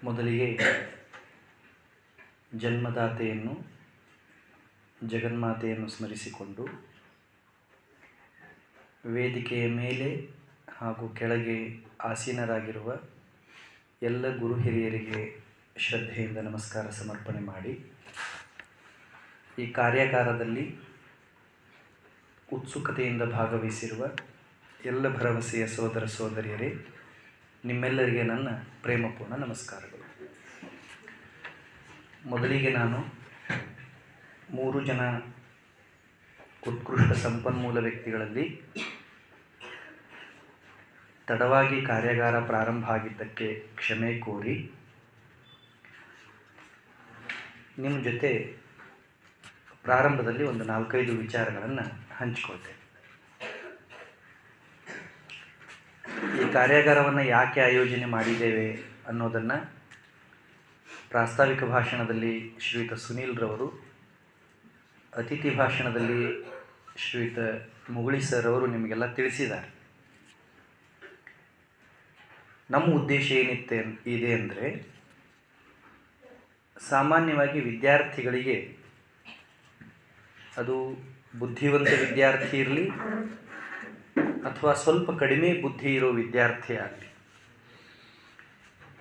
ಮೊದಲಿಗೆ ಜನ್ಮದಾತೆಯನ್ನು ಜಗನ್ಮಾತೆಯನ್ನು ಸ್ಮರಿಸಿಕೊಂಡು ವೇದಿಕೆಯ ಮೇಲೆ ಹಾಗೂ ಕೆಳಗೆ ಆಸೀನರಾಗಿರುವ ಎಲ್ಲ ಗುರು ಹಿರಿಯರಿಗೆ ಶ್ರದ್ಧೆಯಿಂದ ನಮಸ್ಕಾರ ಸಮರ್ಪಣೆ ಮಾಡಿ, ಈ ಕಾರ್ಯಾಗಾರದಲ್ಲಿ ಉತ್ಸುಕತೆಯಿಂದ ಭಾಗವಹಿಸಿರುವ ಎಲ್ಲ ಭರವಸೆಯ ಸೋದರ ಸೋದರಿಯರೇ, ನಿಮ್ಮೆಲ್ಲರಿಗೆ ನನ್ನ ಪ್ರೇಮಪೂರ್ಣ ನಮಸ್ಕಾರಗಳು. ಮೊದಲಿಗೆ ನಾನು 3 ಜನ ಉತ್ಕೃಷ್ಟ ಸಂಪನ್ಮೂಲ ವ್ಯಕ್ತಿಗಳಲ್ಲಿ ತಡವಾಗಿ ಕಾರ್ಯಾಗಾರ ಪ್ರಾರಂಭ ಆಗಿದ್ದಕ್ಕೆ ಕ್ಷಮೆ ಕೋರಿ ನಿಮ್ಮ ಜೊತೆ ಪ್ರಾರಂಭದಲ್ಲಿ ಒಂದು 4-5 ವಿಚಾರಗಳನ್ನು ಹಂಚಿಕೊಳ್ತೇನೆ. ಈ ಕಾರ್ಯಾಗಾರವನ್ನು ಯಾಕೆ ಆಯೋಜನೆ ಮಾಡಿದ್ದೇವೆ ಅನ್ನೋದನ್ನು ಪ್ರಾಸ್ತಾವಿಕ ಭಾಷಣದಲ್ಲಿ ಶ್ರೀಯುತ ಸುನೀಲ್ರವರು, ಅತಿಥಿ ಭಾಷಣದಲ್ಲಿ ಶ್ರೀಯುತ ಮುಗುಳಿ ಸರ್ ಅವರು ನಿಮಗೆಲ್ಲ ತಿಳಿಸಿದ್ದಾರೆ. ನಮ್ಮ ಉದ್ದೇಶ ಇದೆ ಅಂದರೆ, ಸಾಮಾನ್ಯವಾಗಿ ವಿದ್ಯಾರ್ಥಿಗಳಿಗೆ, ಅದು ಬುದ್ಧಿವಂತ ವಿದ್ಯಾರ್ಥಿ ಇರಲಿ ಅಥವಾ ಸ್ವಲ್ಪ ಕಡಿಮೆ ಬುದ್ಧಿ ಇರೋ ವಿದ್ಯಾರ್ಥಿ ಆಗಲಿ,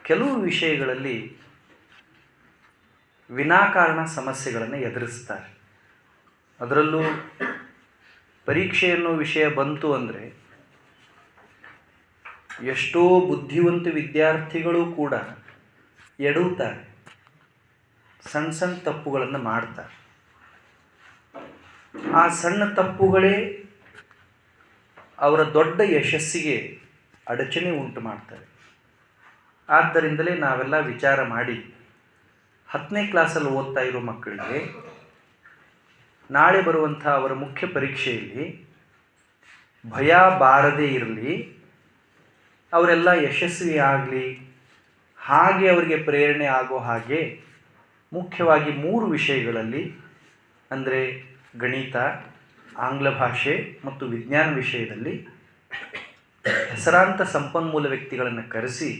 ಕೆಲವು ವಿಷಯಗಳಲ್ಲಿ ವಿನಾಕಾರಣ ಸಮಸ್ಯೆಗಳನ್ನು ಎದುರಿಸ್ತಾರೆ. ಅದರಲ್ಲೂ ಪರೀಕ್ಷೆ ಅನ್ನೋ ವಿಷಯ ಬಂತು ಅಂದರೆ ಎಷ್ಟೋ ಬುದ್ಧಿವಂತ ವಿದ್ಯಾರ್ಥಿಗಳು ಕೂಡ ಎಡುತ್ತಾರೆ, ಸಣ್ಣ ಸಣ್ಣ ತಪ್ಪುಗಳನ್ನು ಮಾಡ್ತಾರೆ. ಆ ಸಣ್ಣ ತಪ್ಪುಗಳೇ ಅವರ ದೊಡ್ಡ ಯಶಸ್ಸಿಗೆ ಅಡಚಣೆ ಉಂಟು ಮಾಡ್ತಾರೆ. ಆದ್ದರಿಂದಲೇ ನಾವೆಲ್ಲ ವಿಚಾರ ಮಾಡಿ 10ನೇ ಕ್ಲಾಸಲ್ಲಿ ಓದ್ತಾ ಇರೋ ಮಕ್ಕಳಿಗೆ ನಾಳೆ ಬರುವಂಥ ಅವರ ಮುಖ್ಯ ಪರೀಕ್ಷೆಯಲ್ಲಿ ಭಯ ಬಾರದೇ ಇರಲಿ, ಅವರೆಲ್ಲ ಯಶಸ್ವಿ ಆಗಲಿ, ಹಾಗೆ ಅವರಿಗೆ ಪ್ರೇರಣೆ ಆಗೋ ಹಾಗೆ ಮುಖ್ಯವಾಗಿ 3 ವಿಷಯಗಳಲ್ಲಿ, ಅಂದರೆ ಗಣಿತ, ಆಂಗ್ಲ ಭಾಷೆ ಮತ್ತು ವಿಜ್ಞಾನ ವಿಷಯದಲ್ಲಿ ಹೆಸರಾಂತ ಸಂಪನ್ಮೂಲ ವ್ಯಕ್ತಿಗಳನ್ನು ಕರೆಸಿ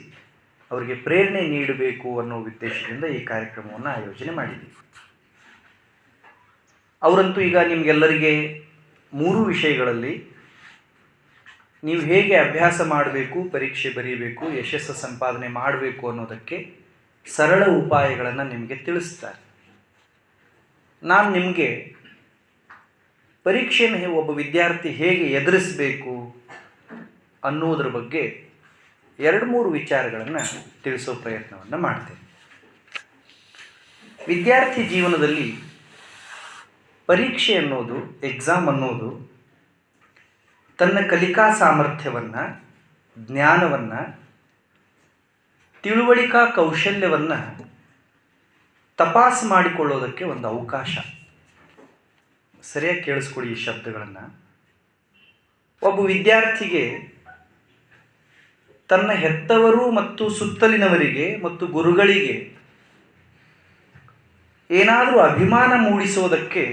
ಅವರಿಗೆ ಪ್ರೇರಣೆ ನೀಡಬೇಕು ಅನ್ನೋ ಉದ್ದೇಶದಿಂದ ಈ ಕಾರ್ಯಕ್ರಮವನ್ನು ಆಯೋಜನೆ ಮಾಡಿದ್ದೀವಿ. ಅವರಂತೂ ಈಗ ನಿಮಗೆಲ್ಲರಿಗೆ 3 ವಿಷಯಗಳಲ್ಲಿ ನೀವು ಹೇಗೆ ಅಭ್ಯಾಸ ಮಾಡಬೇಕು, ಪರೀಕ್ಷೆ ಬರೀಬೇಕು, ಯಶಸ್ಸು ಸಂಪಾದನೆ ಮಾಡಬೇಕು ಅನ್ನೋದಕ್ಕೆ ಸರಳ ಉಪಾಯಗಳನ್ನು ನಿಮಗೆ ತಿಳಿಸ್ತಾರೆ. ನಾನು ನಿಮಗೆ ಪರೀಕ್ಷೆಯನ್ನು ಒಬ್ಬ ವಿದ್ಯಾರ್ಥಿ ಹೇಗೆ ಎದುರಿಸಬೇಕು ಅನ್ನೋದ್ರ ಬಗ್ಗೆ 2-3 ವಿಚಾರಗಳನ್ನು ತಿಳಿಸೋ ಪ್ರಯತ್ನವನ್ನು ಮಾಡ್ತೇನೆ. ವಿದ್ಯಾರ್ಥಿ ಜೀವನದಲ್ಲಿ ಪರೀಕ್ಷೆ ಅನ್ನೋದು, ಎಕ್ಸಾಮ್ ಅನ್ನೋದು, ತನ್ನ ಕಲಿಕಾ ಸಾಮರ್ಥ್ಯವನ್ನು, ಜ್ಞಾನವನ್ನು, ತಿಳುವಳಿಕಾ ಕೌಶಲ್ಯವನ್ನು ತಪಾಸು ಮಾಡಿಕೊಳ್ಳೋದಕ್ಕೆ ಒಂದು ಅವಕಾಶ. ಸರಿಯಾಗಿ ಕೇಳಿಸ್ಕೊಳ್ಳಿ ಈ ಶಬ್ದಗಳನ್ನು. ಒಬ್ಬ ವಿದ್ಯಾರ್ಥಿಗೆ ತನ್ನ ಹೆತ್ತವರು ಮತ್ತು ಸುತ್ತಲಿನವರಿಗೆ ಮತ್ತು ಗುರುಗಳಿಗೆ ಏನಾದರೂ ಅಭಿಮಾನ ಮೂಡಿಸೋದಕ್ಕೆ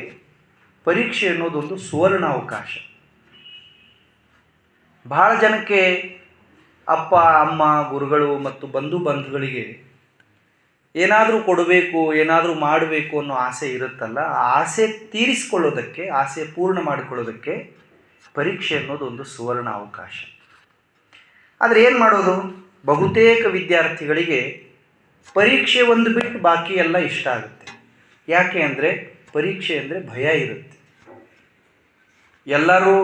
ಪರೀಕ್ಷೆ ಅನ್ನೋದೊಂದು ಸುವರ್ಣ ಅವಕಾಶ. ಬಹಳ ಜನಕ್ಕೆ ಅಪ್ಪ ಅಮ್ಮ, ಗುರುಗಳು ಮತ್ತು ಬಂಧು ಬಾಂಧವಗಳಿಗೆ ಏನಾದರೂ ಕೊಡಬೇಕು, ಏನಾದರೂ ಮಾಡಬೇಕು ಅನ್ನೋ ಆಸೆ ಇರುತ್ತಲ್ಲ, ಆ ಆಸೆ ತೀರಿಸಿಕೊಳ್ಳೋದಕ್ಕೆ, ಆಸೆ ಪೂರ್ಣ ಮಾಡಿಕೊಳ್ಳೋದಕ್ಕೆ ಪರೀಕ್ಷೆ ಅನ್ನೋದು ಒಂದು ಸುವರ್ಣ ಅವಕಾಶ. ಆದರೆ ಏನು ಮಾಡೋದು? ಬಹುತೇಕ ವಿದ್ಯಾರ್ಥಿಗಳಿಗೆ ಪರೀಕ್ಷೆ ಒಂದು ಬಿಟ್ಟು ಬಾಕಿ ಎಲ್ಲ ಇಷ್ಟ ಆಗುತ್ತೆ. ಯಾಕೆ ಅಂದರೆ ಪರೀಕ್ಷೆ ಅಂದರೆ ಭಯ ಇರುತ್ತೆ. ಎಲ್ಲರೂ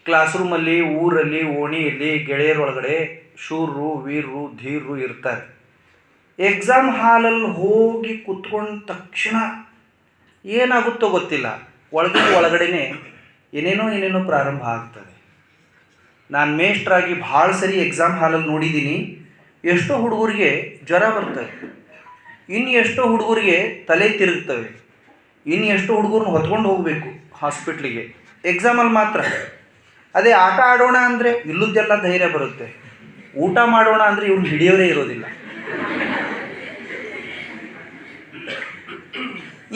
ಕ್ಲಾಸ್ ರೂಮಲ್ಲಿ, ಊರಲ್ಲಿ, ಓಣಿಯಲ್ಲಿ, ಗೆಳೆಯರೊಳಗಡೆ ಶೂರರು, ವೀರರು, ಧೀರರು ಇರ್ತಾರೆ. ಎಕ್ಸಾಮ್ ಹಾಲಲ್ಲಿ ಹೋಗಿ ಕೂತ್ಕೊಂಡ ತಕ್ಷಣ ಏನಾಗುತ್ತೋ ಗೊತ್ತಿಲ್ಲ, ಒಳಗಡೆನೆ ಏನೇನೋ ಪ್ರಾರಂಭ ಆಗ್ತದೆ. ನಾನು ಮೇಷ್ಟ್ರಾಗಿ ಭಾಳ ಸರಿ ಎಕ್ಸಾಮ್ ಹಾಲಲ್ಲಿ ನೋಡಿದ್ದೀನಿ, ಎಷ್ಟೋ ಹುಡುಗರಿಗೆ ಜ್ವರ ಬರ್ತವೆ, ಇನ್ನು ಎಷ್ಟೋ ಹುಡುಗರಿಗೆ ತಲೆ ತಿರುಗ್ತವೆ, ಇನ್ನು ಎಷ್ಟೋ ಹುಡುಗರನ್ನ ಹೊತ್ಕೊಂಡು ಹೋಗಬೇಕು ಹಾಸ್ಪಿಟ್ಲಿಗೆ ಎಕ್ಸಾಮಲ್ಲಿ ಮಾತ್ರ. ಅದೇ ಆಟ ಆಡೋಣ ಅಂದರೆ ಇಲ್ಲದ್ದೆಲ್ಲ ಧೈರ್ಯ ಬರುತ್ತೆ, ಊಟ ಮಾಡೋಣ ಅಂದರೆ ಇವ್ರು ಹಿಡಿಯೋರೇ ಇರೋದಿಲ್ಲ.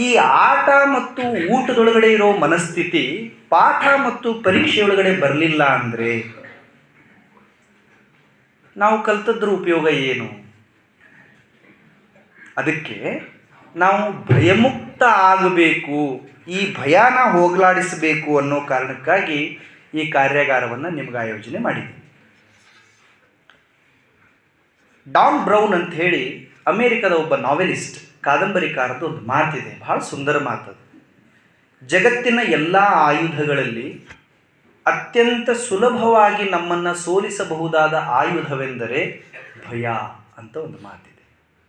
ಈ ಆಟ ಮತ್ತು ಊಟದೊಳಗಡೆ ಇರೋ ಮನಸ್ಥಿತಿ ಪಾಠ ಮತ್ತು ಪರೀಕ್ಷೆಯೊಳಗಡೆ ಬರಲಿಲ್ಲ ಅಂದರೆ ನಾವು ಕಲ್ತದ್ರ ಉಪಯೋಗ ಏನು? ಅದಕ್ಕೆ ನಾವು ಭಯಮುಕ್ತ ಆಗಬೇಕು, ಈ ಭಯನ ಹೋಗಲಾಡಿಸಬೇಕು ಅನ್ನೋ ಕಾರಣಕ್ಕಾಗಿ ಈ ಕಾರ್ಯಾಗಾರವನ್ನು ನಿಮ್ಗೆ ಆಯೋಜನೆ ಮಾಡಿದ್ವಿ. ಡಾನ್ ಬ್ರೌನ್ ಅಂತ ಹೇಳಿ ಅಮೇರಿಕದ ಒಬ್ಬ ನಾವೆಲಿಸ್ಟ್, ಕಾದಂಬರಿಕಾರದ್ದು ಒಂದು ಮಾತಿದೆ, ಬಹಳ ಸುಂದರ ಮಾತದು. ಜಗತ್ತಿನ ಎಲ್ಲ ಆಯುಧಗಳಲ್ಲಿ ಅತ್ಯಂತ ಸುಲಭವಾಗಿ ನಮ್ಮನ್ನು ಸೋಲಿಸಬಹುದಾದ ಆಯುಧವೆಂದರೆ ಭಯ ಅಂತ ಒಂದು ಮಾತಿದೆ.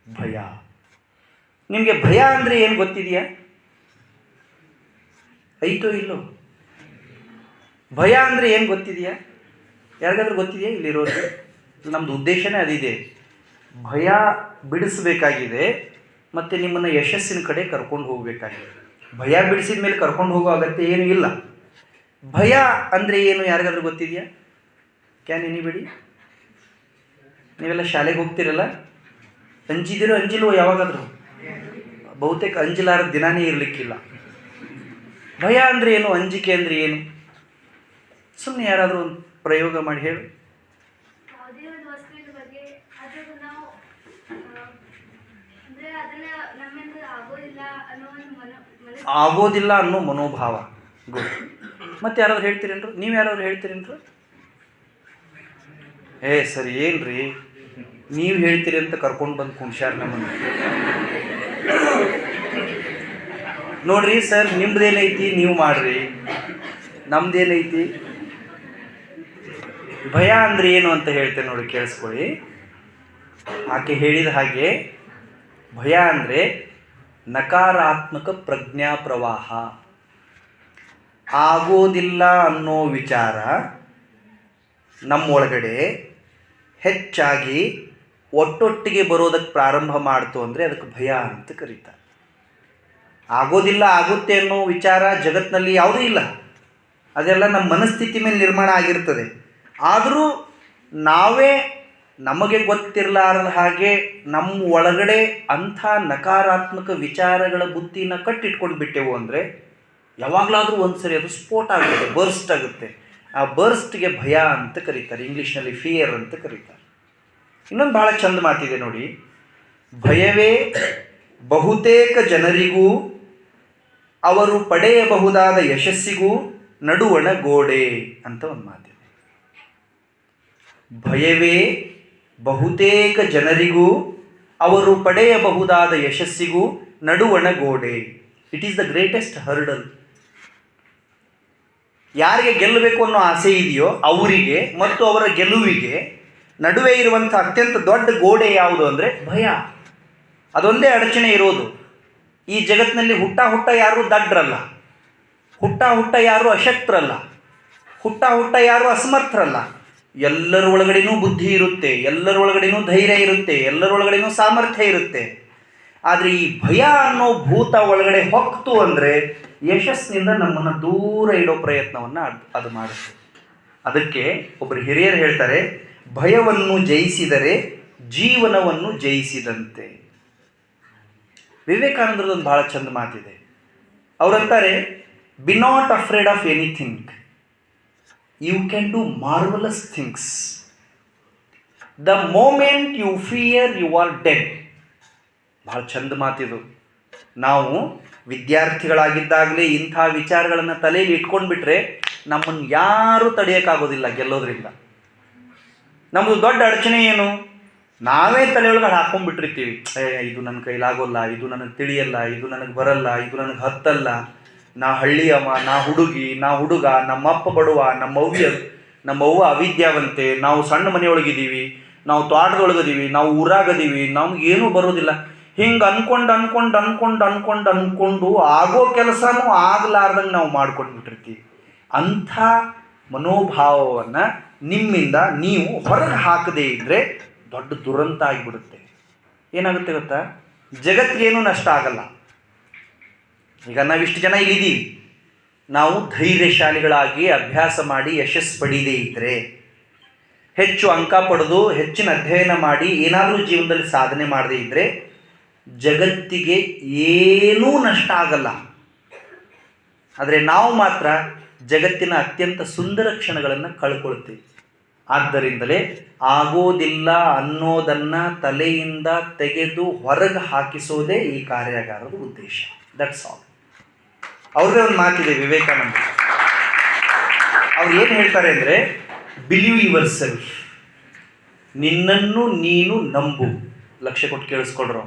ಭಯ. ನಿಮಗೆ ಭಯ ಅಂದರೆ ಏನು ಗೊತ್ತಿದೆಯಾ? ಐತೋ ಇಲ್ಲೋ? ಭಯ ಅಂದರೆ ಏನು ಗೊತ್ತಿದೆಯಾ? ಯಾರಿಗಾದ್ರೂ ಗೊತ್ತಿದೆಯಾ ಇಲ್ಲಿರೋದು? ನಮ್ಮದು ಉದ್ದೇಶನೇ ಅದಿದೆ, ಭಯ ಬಿಡಿಸಬೇಕಾಗಿದೆ ಮತ್ತು ನಿಮ್ಮನ್ನು ಯಶಸ್ಸಿನ ಕಡೆ ಕರ್ಕೊಂಡು ಹೋಗಬೇಕಾಗಿದೆ. ಭಯ ಬಿಡಿಸಿದ ಮೇಲೆ ಕರ್ಕೊಂಡು ಹೋಗೋ ಅಗತ್ಯ ಏನೂ ಇಲ್ಲ. ಭಯ ಅಂದರೆ ಏನು ಯಾರಿಗಾದ್ರೂ ಗೊತ್ತಿದೆಯಾ? Can anybody? ನೀವೆಲ್ಲ ಶಾಲೆಗೆ ಹೋಗ್ತಿರಲ್ಲ, ಅಂಜಿದಿರೋ ಅಂಜಿಲ್ವೋ ಯಾವಾಗಾದರೂ? ಬಹುತೇಕ ಅಂಜಿಲಾರ ದಿನಾನೇ ಇರಲಿಕ್ಕಿಲ್ಲ. ಭಯ ಅಂದರೆ ಏನು, ಅಂಜಿಕೆ ಅಂದರೆ ಏನು? ಸುಮ್ಮನೆ ಯಾರಾದರೂ ಒಂದು ಪ್ರಯೋಗ ಮಾಡಿ ಹೇಳು. ಆಗೋದಿಲ್ಲ ಅನ್ನೋ ಮನೋಭಾವ. ಗುಡ್. ಮತ್ತೆ ಯಾರಾದ್ರು ಹೇಳ್ತೀರೇನ್ರು? ನೀವು ಯಾರಾದ್ರು ಹೇಳ್ತೀರೇನ್ರು? ಸರಿ, ಏನ್ರಿ ನೀವು ಹೇಳ್ತೀರಿ ಅಂತ ಕರ್ಕೊಂಡು ಬಂದು ಕುಣ್ಸ್ಯಾರ ನಮ್ಮನ್ನು. ನೋಡ್ರಿ ಸರ್, ನಿಮ್ದೇನೈತಿ ನೀವು ಮಾಡ್ರಿ, ನಮ್ದೇನೈತಿ. ಭಯ ಅಂದರೆ ಏನು ಅಂತ ಹೇಳ್ತೇನೆ ನೋಡಿ, ಕೇಳಿಸ್ಕೊಳ್ಳಿ. ಆಕೆ ಹೇಳಿದ ಹಾಗೆ ಭಯ ಅಂದರೆ ನಕಾರಾತ್ಮಕ ಪ್ರಜ್ಞಾ ಪ್ರವಾಹ. ಆಗೋದಿಲ್ಲ ಅನ್ನೋ ವಿಚಾರ ನಮ್ಮೊಳಗಡೆ ಹೆಚ್ಚಾಗಿ ಒಟ್ಟೊಟ್ಟಿಗೆ ಬರೋದಕ್ಕೆ ಪ್ರಾರಂಭ ಮಾಡ್ತು ಅಂದರೆ ಅದಕ್ಕೆ ಭಯ ಅಂತ ಕರೀತಾರೆ. ಆಗೋದಿಲ್ಲ, ಆಗುತ್ತೆ ಅನ್ನೋ ವಿಚಾರ ಜಗತ್ತಿನಲ್ಲಿ ಯಾವುದೂ ಇಲ್ಲ, ಅದೆಲ್ಲ ನಮ್ಮ ಮನಸ್ಥಿತಿ ಮೇಲೆ ನಿರ್ಮಾಣ ಆಗಿರ್ತದೆ. ಆದರೂ ನಾವೇ ನಮಗೆ ಗೊತ್ತಿರಲಾರದ ಹಾಗೆ ನಮ್ಮ ಒಳಗಡೆ ಅಂಥ ನಕಾರಾತ್ಮಕ ವಿಚಾರಗಳ ಬುದ್ಧಿನ ಕಟ್ಟಿಟ್ಕೊಂಡು ಬಿಟ್ಟೆವು ಅಂದರೆ ಯಾವಾಗಲಾದರೂ ಒಂದು ಸರಿ ಅದು ಸ್ಫೋಟ ಆಗುತ್ತೆ, ಬರ್ಸ್ಟ್ ಆಗುತ್ತೆ. ಆ ಬರ್ಸ್ಟ್ಗೆ ಭಯ ಅಂತ ಕರೀತಾರೆ, ಇಂಗ್ಲೀಷ್ನಲ್ಲಿ ಫಿಯರ್ ಅಂತ ಕರೀತಾರೆ. ಇನ್ನೊಂದು ಭಾಳ ಚಂದ ಮಾತಿದೆ ನೋಡಿ, ಭಯವೇ ಬಹುತೇಕ ಜನರಿಗೂ ಅವರು ಪಡೆಯಬಹುದಾದ ಯಶಸ್ಸಿಗೂ ನಡುವಣ ಗೋಡೆ ಅಂತ ಒಂದು ಮಾತಿದೆ. ಭಯವೇ ಬಹುತೇಕ ಜನರಿಗೂ ಅವರು ಪಡೆಯಬಹುದಾದ ಯಶಸ್ಸಿಗೂ ನಡುವಣ ಗೋಡೆ. It is the greatest hurdle. ಯಾರಿಗೆ ಗೆಲ್ಲಬೇಕು ಅನ್ನೋ ಆಸೆ ಇದೆಯೋ ಅವರಿಗೆ ಮತ್ತು ಅವರ ಗೆಲುವಿಗೆ ನಡುವೆ ಇರುವಂಥ ಅತ್ಯಂತ ದೊಡ್ಡ ಗೋಡೆ ಯಾವುದು ಅಂದರೆ ಭಯ. ಅದೊಂದೇ ಅಡಚಣೆ ಇರೋದು. ಈ ಜಗತ್ತಿನಲ್ಲಿ ಹುಟ್ಟ ಯಾರೂ ದಡ್ರಲ್ಲ, ಹುಟ್ಟ ಯಾರೂ ಅಶಕ್ತರಲ್ಲ, ಹುಟ್ಟ ಯಾರೂ ಅಸಮರ್ಥರಲ್ಲ. ಎಲ್ಲರ ಒಳಗಡೆನೂ ಬುದ್ಧಿ ಇರುತ್ತೆ, ಎಲ್ಲರ ಒಳಗಡೆನೂ ಧೈರ್ಯ ಇರುತ್ತೆ, ಎಲ್ಲರ ಒಳಗಡೆನೂ ಸಾಮರ್ಥ್ಯ ಇರುತ್ತೆ. ಆದರೆ ಈ ಭಯ ಅನ್ನೋ ಭೂತ ಒಳಗಡೆ ಹೊಕ್ತು ಅಂದರೆ ಯಶಸ್ಸಿನಿಂದ ನಮ್ಮನ್ನು ದೂರ ಇಡೋ ಪ್ರಯತ್ನವನ್ನು ಅದು ಮಾಡುತ್ತೆ. ಅದಕ್ಕೆ ಒಬ್ಬರು ಹಿರಿಯರು ಹೇಳ್ತಾರೆ, ಭಯವನ್ನು ಜಯಿಸಿದರೆ ಜೀವನವನ್ನು ಜಯಿಸಿದಂತೆ. ವಿವೇಕಾನಂದರದೊಂದು ಭಾಳ ಚಂದ ಮಾತಿದೆ. ಅವರಂತಾರೆ, be not afraid of anything, you can do marvellous things. The moment you fear you are dead. ಭಾಳ ಚಂದ ಮಾತಿದು. ನಾವು ವಿದ್ಯಾರ್ಥಿಗಳಾಗಿದ್ದಾಗಲೇ ಇಂಥ ವಿಚಾರಗಳನ್ನು ತಲೆಯಲ್ಲಿ ಇಟ್ಕೊಂಡ್ಬಿಟ್ರೆ ನಮ್ಮನ್ನು ಯಾರೂ ತಡೆಯೋಕ್ಕಾಗೋದಿಲ್ಲ ಗೆಲ್ಲೋದ್ರಿಂದ. ನಮ್ಮದು ದೊಡ್ಡ ಅಡಚಣೆ ಏನು, ನಾವೇ ತಲೆಯೊಳಗಡೆ ಹಾಕ್ಕೊಂಡ್ಬಿಟ್ಟಿರ್ತೀವಿ. ಇದು ನನ್ನ ಕೈಲಾಗೋಲ್ಲ, ಇದು ನನಗೆ ತಿಳಿಯಲ್ಲ, ಇದು ನನಗೆ ಬರಲ್ಲ, ಇದು ನನಗೆ ಹತ್ತಲ್ಲ, ನಾ ಹಳ್ಳಿಯವ, ನಾ ಹುಡುಗಿ, ನಾ ಹುಡುಗ, ನಮ್ಮಪ್ಪ ಬಡವ, ನಮ್ಮವ್ವ ಅವಿದ್ಯಾವಂತೆ, ನಾವು ಸಣ್ಣ ಮನೆಯೊಳಗಿದ್ದೀವಿ, ನಾವು ತೋಟದೊಳಗದೀವಿ, ನಾವು ಊರಾಗದೀವಿ, ನಮಗೇನೂ ಬರೋದಿಲ್ಲ. ಹಿಂಗೆ ಅನ್ಕೊಂಡು ಆಗೋ ಕೆಲಸನೂ ಆಗಲಾರ್ದಂಗೆ ನಾವು ಮಾಡ್ಕೊಂಡ್ಬಿಟ್ಟಿರ್ತೀವಿ. ಅಂಥ ಮನೋಭಾವವನ್ನು ನಿಮ್ಮಿಂದ ನೀವು ಹೊರಗೆ ಹಾಕದೇ ಇದ್ದರೆ ದೊಡ್ಡ ದುರಂತ ಆಗಿಬಿಡುತ್ತೆ. ಏನಾಗುತ್ತೆ ಗೊತ್ತಾ, ಜಗತ್ತಿಗೇನೂ ನಷ್ಟ ಆಗಲ್ಲ. ಈಗ ನಾವಿಷ್ಟು ಜನ ಇಲ್ಲಿದ್ದೀವಿ, ನಾವು ಧೈರ್ಯಶಾಲಿಗಳಾಗಿ ಅಭ್ಯಾಸ ಮಾಡಿ ಯಶಸ್ಸು ಪಡೀದೇ ಇದ್ದರೆ, ಹೆಚ್ಚು ಅಂಕ ಪಡೆದು ಹೆಚ್ಚಿನ ಅಧ್ಯಯನ ಮಾಡಿ ಏನಾದರೂ ಜೀವನದಲ್ಲಿ ಸಾಧನೆ ಮಾಡದೇ ಇದ್ದರೆ ಜಗತ್ತಿಗೆ ಏನೂ ನಷ್ಟ ಆಗಲ್ಲ. ಆದರೆ ನಾವು ಮಾತ್ರ ಜಗತ್ತಿನ ಅತ್ಯಂತ ಸುಂದರ ಕ್ಷಣಗಳನ್ನು ಕಳ್ಕೊಳ್ತೀವಿ. ಆದ್ದರಿಂದಲೇ ಆಗೋದಿಲ್ಲ ಅನ್ನೋದನ್ನು ತಲೆಯಿಂದ ತೆಗೆದು ಹೊರಗೆ ಹಾಕಿಸೋದೇ ಈ ಕಾರ್ಯಾಗಾರದ ಉದ್ದೇಶ. That's all. ಅವ್ರದೇ ಒಂದು ಮಾತಿದೆ ವಿವೇಕಾನಂದ. ಅವ್ರು ಏನು ಹೇಳ್ತಾರೆ ಅಂದರೆ, ಬಿಲೀವ್ ಯುವರ್ ಸೆಲ್ಫ್, ನಿನ್ನನ್ನು ನೀನು ನಂಬು. ಲಕ್ಷ್ಯ ಕೊಟ್ಟು ಕೇಳಿಸ್ಕೊಳ್ರು.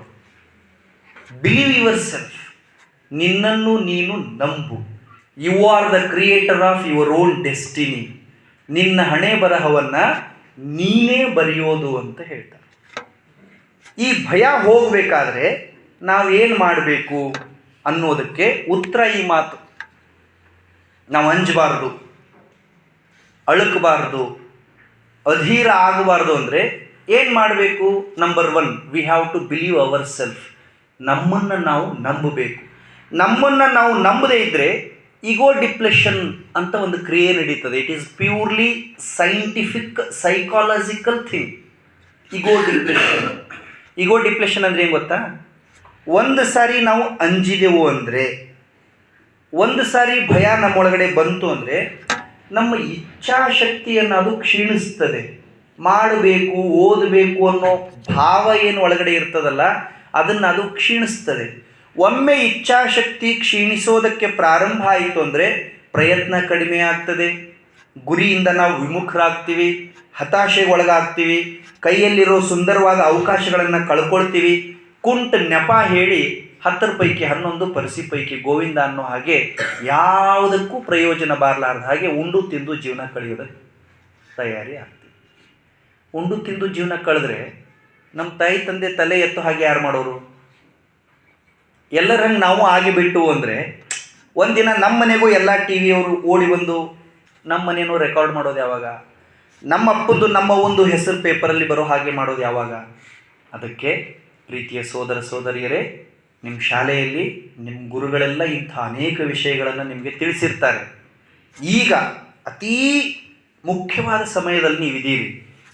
ಬಿಲೀವ್ ಯುವರ್ ಸೆಲ್ಫ್, ನಿನ್ನನ್ನು ನೀನು ನಂಬು. You are the creator of your own destiny. ನಿನ್ನ ಹಣೆ ಬರಹವನ್ನು ನೀನೇ ಬರೆಯೋದು ಅಂತ ಹೇಳ್ತಾರೆ. ಈ ಭಯ ಹೋಗಬೇಕಾದ್ರೆ ನಾವೇನು ಮಾಡಬೇಕು ಅನ್ನೋದಕ್ಕೆ ಉತ್ತರ ಈ ಮಾತು. ನಾವು ಅಂಜಬಾರ್ದು, ಅಳುಕಬಾರ್ದು, ಅಧೀರ ಆಗಬಾರ್ದು ಅಂದರೆ ಏನು ಮಾಡಬೇಕು? Number 1, we have to believe our self. ನಮ್ಮನ್ನು ನಾವು ನಂಬಬೇಕು. ನಮ್ಮನ್ನು ನಾವು ನಂಬದೇ ಇದ್ದರೆ ಈಗೋ ಡಿಪ್ಲೆಷನ್ ಅಂತ ಒಂದು ಕ್ರಿಯೆ ನಡೀತದೆ. It is purely scientific psychological thing. Ego depletion ಅಂದರೆ ಏನು ಗೊತ್ತಾ? ಒಂದು ಸಾರಿ ನಾವು ಅಂಜಿದೆವು ಅಂದರೆ, ಒಂದು ಸಾರಿ ಭಯ ನಮ್ಮೊಳಗಡೆ ಬಂತು ಅಂದರೆ ನಮ್ಮ ಇಚ್ಛಾಶಕ್ತಿಯನ್ನು ಅದು ಕ್ಷೀಣಿಸ್ತದೆ. ಮಾಡಬೇಕು, ಓದಬೇಕು ಅನ್ನೋ ಭಾವ ಏನು ಒಳಗಡೆ ಇರ್ತದಲ್ಲ, ಅದನ್ನು ಅದು ಕ್ಷೀಣಿಸ್ತದೆ. ಒಮ್ಮೆ ಇಚ್ಛಾಶಕ್ತಿ ಕ್ಷೀಣಿಸೋದಕ್ಕೆ ಪ್ರಾರಂಭ ಆಯಿತು ಅಂದರೆ ಪ್ರಯತ್ನ ಕಡಿಮೆ ಆಗ್ತದೆ, ಗುರಿಯಿಂದ ನಾವು ವಿಮುಖರಾಗ್ತೀವಿ, ಹತಾಶೆಗೆ ಒಳಗಾಗ್ತೀವಿ, ಕೈಯಲ್ಲಿರೋ ಸುಂದರವಾದ ಅವಕಾಶಗಳನ್ನು ಕಳ್ಕೊಳ್ತೀವಿ. ಕುಂಟ ನೆಪ ಹೇಳಿ 10 ಪೈಕಿ 11 ಪರಿಸಿ ಪೈಕಿ ಗೋವಿಂದ ಅನ್ನೋ ಹಾಗೆ ಯಾವುದಕ್ಕೂ ಪ್ರಯೋಜನ ಬಾರಲಾರ್ದ ಹಾಗೆ ಉಂಡು ತಿಂದು ಜೀವನ ಕಳೆಯೋದಕ್ಕೆ ತಯಾರಿ ಆಗ್ತೀವಿ. ಉಂಡು ತಿಂದು ಜೀವನ ಕಳೆದ್ರೆ ನಮ್ಮ ತಾಯಿ ತಂದೆ ತಲೆ ಎತ್ತು ಹಾಗೆ ಯಾರು ಮಾಡೋರು? ಎಲ್ಲರಂಗೆ ನಾವು ಆಗಿಬಿಟ್ಟು ಅಂದರೆ ಒಂದಿನ ನಮ್ಮ ಮನೆಗೂ ಎಲ್ಲ ಟಿ ವಿಯವರು ಓಡಿ ಬಂದು ನಮ್ಮ ಮನೇನೂ ರೆಕಾರ್ಡ್ ಮಾಡೋದು ಯಾವಾಗ? ನಮ್ಮ ಅಪ್ಪದ್ದು ನಮ್ಮ ಒಂದು ಹೆಸರು ಪೇಪರಲ್ಲಿ ಬರೋ ಹಾಗೆ ಮಾಡೋದು ಯಾವಾಗ? ಅದಕ್ಕೆ ಪ್ರೀತಿಯ ಸೋದರ ಸೋದರಿಯರೇ, ನಿಮ್ಮ ಶಾಲೆಯಲ್ಲಿ ನಿಮ್ಮ ಗುರುಗಳೆಲ್ಲ ಇಂಥ ಅನೇಕ ವಿಷಯಗಳನ್ನು ನಿಮಗೆ ತಿಳಿಸಿರ್ತಾರೆ. ಈಗ ಅತೀ ಮುಖ್ಯವಾದ ಸಮಯದಲ್ಲಿ ನೀವಿದ್ದೀರಿ.